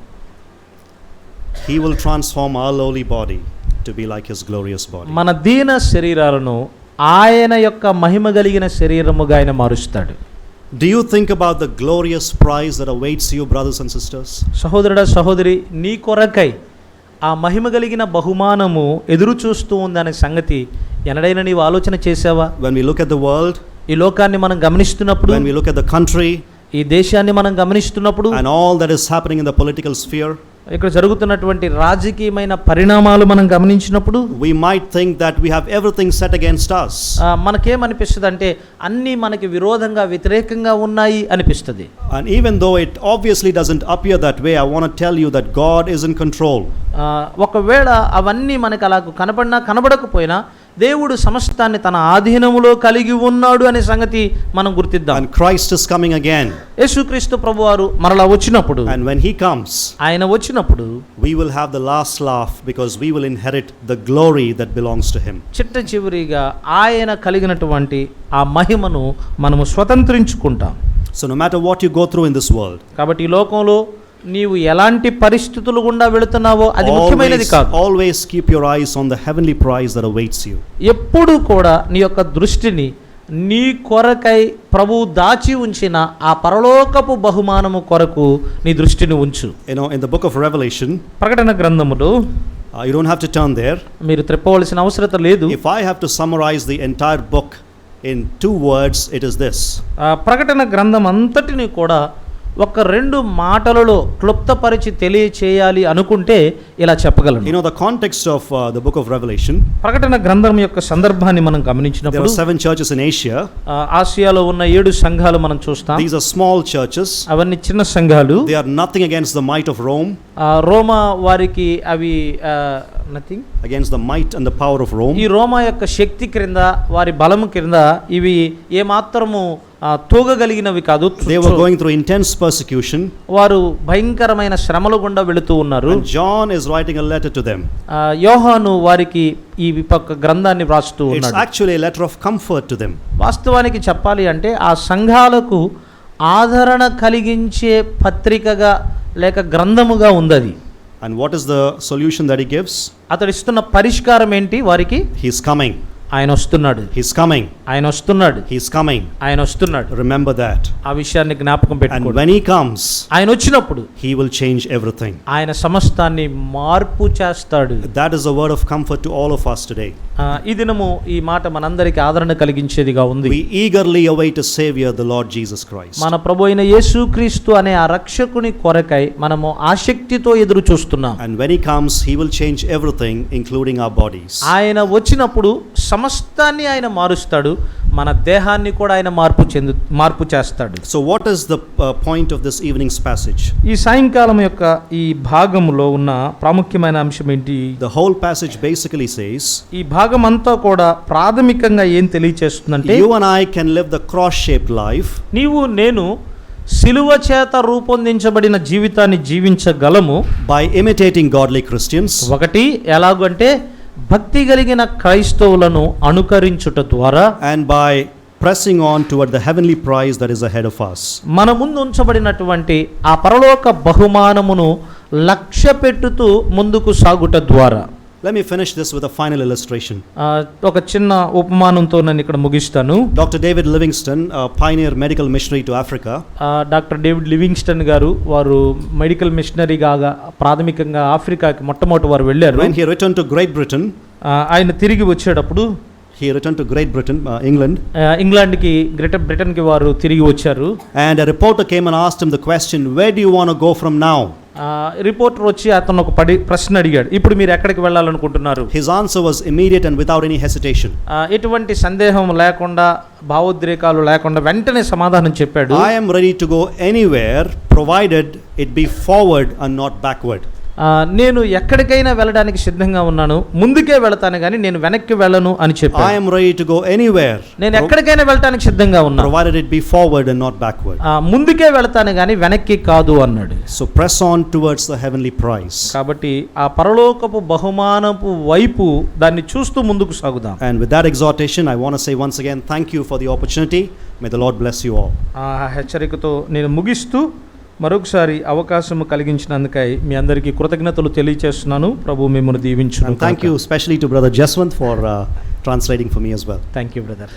He will transform our lowly body to be like his glorious body. మన దీన శరీరాలను ఆయన యొక్క మహిమ కలిగిన శరీరముగా ఆయన మారుస్తాడు. Do you think about the glorious prize that awaits you, brothers and sisters? సహోదరుడా సహోదరి, నీ కొరకై ఆ మహిమ కలిగిన బహుమానము ఎదురు చూస్తూ ఉందనే సంగతి ఎన్నడైనా నీవు ఆలోచన చేసావా? When we look at the world, ఈ లోకాన్ని మనం గమనిస్తున్నప్పుడు, when we look at the country, ఈ దేశాన్ని మనం గమనిస్తున్నప్పుడు, and all that is happening in the political sphere, ఇక్కడ జరుగుతున్నటువంటి రాజకీయమైన పరిణామాలు మనం గమనించినప్పుడు, we might think that we have everything set against us. మనకేమనిపిస్తుంది అంటే అన్నీ మనకి విరోధంగా వ్యతిరేకంగా ఉన్నాయి అనిపిస్తుంది. And even though it obviously doesn't appear that way, I want to tell you that God is in control. ఒకవేళ అవన్నీ మనకు అలా కనబడినా కనబడకపోయినా దేవుడు సమస్తాన్ని తన ఆధీనములో కలిగి ఉన్నాడు అనే సంగతి మనం గుర్తిద్దాం. And Christ is coming again. యేసుక్రీస్తు ప్రభువారు మరలా వచ్చినప్పుడు, And when he comes, ఆయన వచ్చినప్పుడు we will have the last laugh because we will inherit the glory that belongs to him. చిట్ట చివరిగా ఆయన కలిగినటువంటి ఆ మహిమను మనము స్వతంత్రించుకుంటాం. So no matter what you go through in this world, కాబట్టి ఈ లోకంలో నీవు ఎలాంటి పరిస్థితులు గుండా వెళుతున్నావో అది ముఖ్యమైనది కాదు. always keep your eyes on the heavenly prize that awaits you. ఎప్పుడు కూడా నీ యొక్క దృష్టిని నీ కొరకై ప్రభువు దాచి ఉంచిన ఆ పరలోకపు బహుమానము కొరకు నీ దృష్టిని ఉంచు. You know, in the book of Revelation, ప్రకటన గ్రంథములో you don't have to turn there. మీరు త్రిప్పవలసిన అవసరం లేదు. If I have to summarize the entire book in 2 words, it is this. ప్రకటన గ్రంథం అంతటిని కూడా ఒక 2 మాటలలో క్లుప్తపరిచి తెలియచేయాలి అనుకుంటే ఇలా చెప్పగలను. You know, the context of the book of Revelation, ప్రకటన గ్రంథం యొక్క సందర్భాన్ని మనం గమనించినప్పుడు, there are 7 churches in Asia. ఆసియాలో ఉన్న 7 సంఘాలు మనం చూస్తాం. These are small churches. అవన్నీ చిన్న సంఘాలు. They are nothing against the might of Rome. రోమా వారికి అవి nothing against the might and the power of Rome. ఈ రోమా యొక్క శక్తి క్రింద, వారి బలము క్రింద ఇవి ఏమాత్రము తూగగలిగినవి కాదు. They were going through intense persecution. వారు భయంకరమైన శ్రమల గుండా వెళుతూ ఉన్నారు. And John is writing a letter to them. యోహాను వారికి ఈ విపక్క గ్రంథాన్ని వ్రాస్తూ ఉన్నాడు. It's actually a letter of comfort to them. వాస్తవానికి చెప్పాలి అంటే ఆ సంఘాలకు ఆదరణ కలిగించే పత్రికగా లేక గ్రంథముగా ఉంది. And what is the solution that he gives? అతడు ఇస్తున్న పరిష్కారం ఏంటి? వారికి He's coming. ఆయన వస్తున్నాడు. He's coming. ఆయన వస్తున్నాడు. He's coming. ఆయన వస్తున్నాడు. Remember that. ఆ విషయాన్ని జ్ఞాపకం And పెట్టుకోండి. when he comes, ఆయన వచ్చినప్పుడు he will change everything. ఆయన సమస్తాన్ని మార్పు చేస్తాడు. That is a word of comfort to all of us today. ఈ దినము ఈ మాట మనందరికి ఆదరణ కలిగించేదిగా ఉంది. We eagerly await a savior, the Lord Jesus Christ. మన ప్రభు అయిన యేసుక్రీస్తు అనే ఆ రక్షకుని కొరకై మనము ఆసక్తితో ఎదురు చూస్తున్నాం. And when he comes, he will change everything, including our bodies. ఆయన వచ్చినప్పుడు సమస్తాన్ని ఆయన మారుస్తాడు, మన దేహాన్ని కూడా ఆయన మార్పు చేస్తాడు. So what is the point of this evening's passage? ఈ సాయంకాలం యొక్క ఈ భాగములో ఉన్న ప్రాముఖ్యమైన అంశం ఏంటి? The whole passage basically says, ఈ భాగం అంతా కూడా ప్రాథమికంగా ఏం తెలియచేస్తుందంటే, you and I can live the cross-shaped life. నీవు నేను సిలువ చేత రూపొందించబడిన జీవితాన్ని జీవించగలము by imitating godly Christians. ఒకటి ఎలాగంటే భక్తి కలిగిన క్రైస్తవులను అనుకరించుట ద్వారా, and by pressing on toward the heavenly prize that is ahead of us. మన ముందు ఉంచబడినటువంటి ఆ పరలోక బహుమానమును లక్ష్య పెట్టుతూ ముందుకు సాగుట ద్వారా. Let me finish this with a final illustration. ఒక చిన్న ఉపమానంతో నేను ఇక్కడ ముగిస్తాను. Dr. David Livingstone, a pioneer medical missionary to Africa. Doctor David Livingstone గారు, వారు మెడికల్ మిషనరీగా ప్రాథమికంగా ఆఫ్రికాకి మొట్టమొదటి వారు వెళ్ళారు. When he returned to Great Britain, ఆయన తిరిగి వచ్చేటప్పుడు, he returned to Great Britain, England. ఇంగ్లాండ్కి, గ్రేటర్ బ్రిటన్కి వారు తిరిగి వచ్చారు. And a reporter came and asked him the question, where do you want to go from now? Reporter వచ్చి అతను ఒక ప్రశ్న అడిగాడు, ఇప్పుడు మీరు ఎక్కడికి వెళ్ళాలనుకుంటున్నారు? His answer was immediate and without any hesitation. ఎటువంటి సందేహం లేకుండా, భావోద్రేకాలు లేకుండా వెంటనే సమాధానం చెప్పాడు. I am ready to go anywhere provided it be forward and not backward. నేను ఎక్కడికైనా వెళ్ళడానికి సిద్ధంగా ఉన్నాను, ముందుకే వెళతాను కానీ నేను వెనక్కి వెళ్ళను అని చెప్పాను. I am ready to go anywhere, నేను ఎక్కడికైనా వెళ్ళటానికి సిద్ధంగా ఉన్నాను, provided it be forward and not backward. ముందుకే వెళతాను కానీ వెనక్కి కాదు అన్నాడు. So press on towards the heavenly prize. కాబట్టి ఆ పరలోకపు బహుమానపు వైపు దాన్ని చూస్తూ ముందుకు సాగుదాం. And with that exhortation, I want to say once again, thank you for the opportunity. May the Lord bless you all. ఆ హెచ్చరికతో నేను ముగిస్తూ మరొకసారి అవకాశం కలిగించినందుకై మీ అందరికీ కృతజ్ఞతలు తెలియజేస్తున్నాను. ప్రభు మిమ్మల్ని దీవించును. And thank you especially to Brother Jaswant for translating for me as well. Thank you, brother.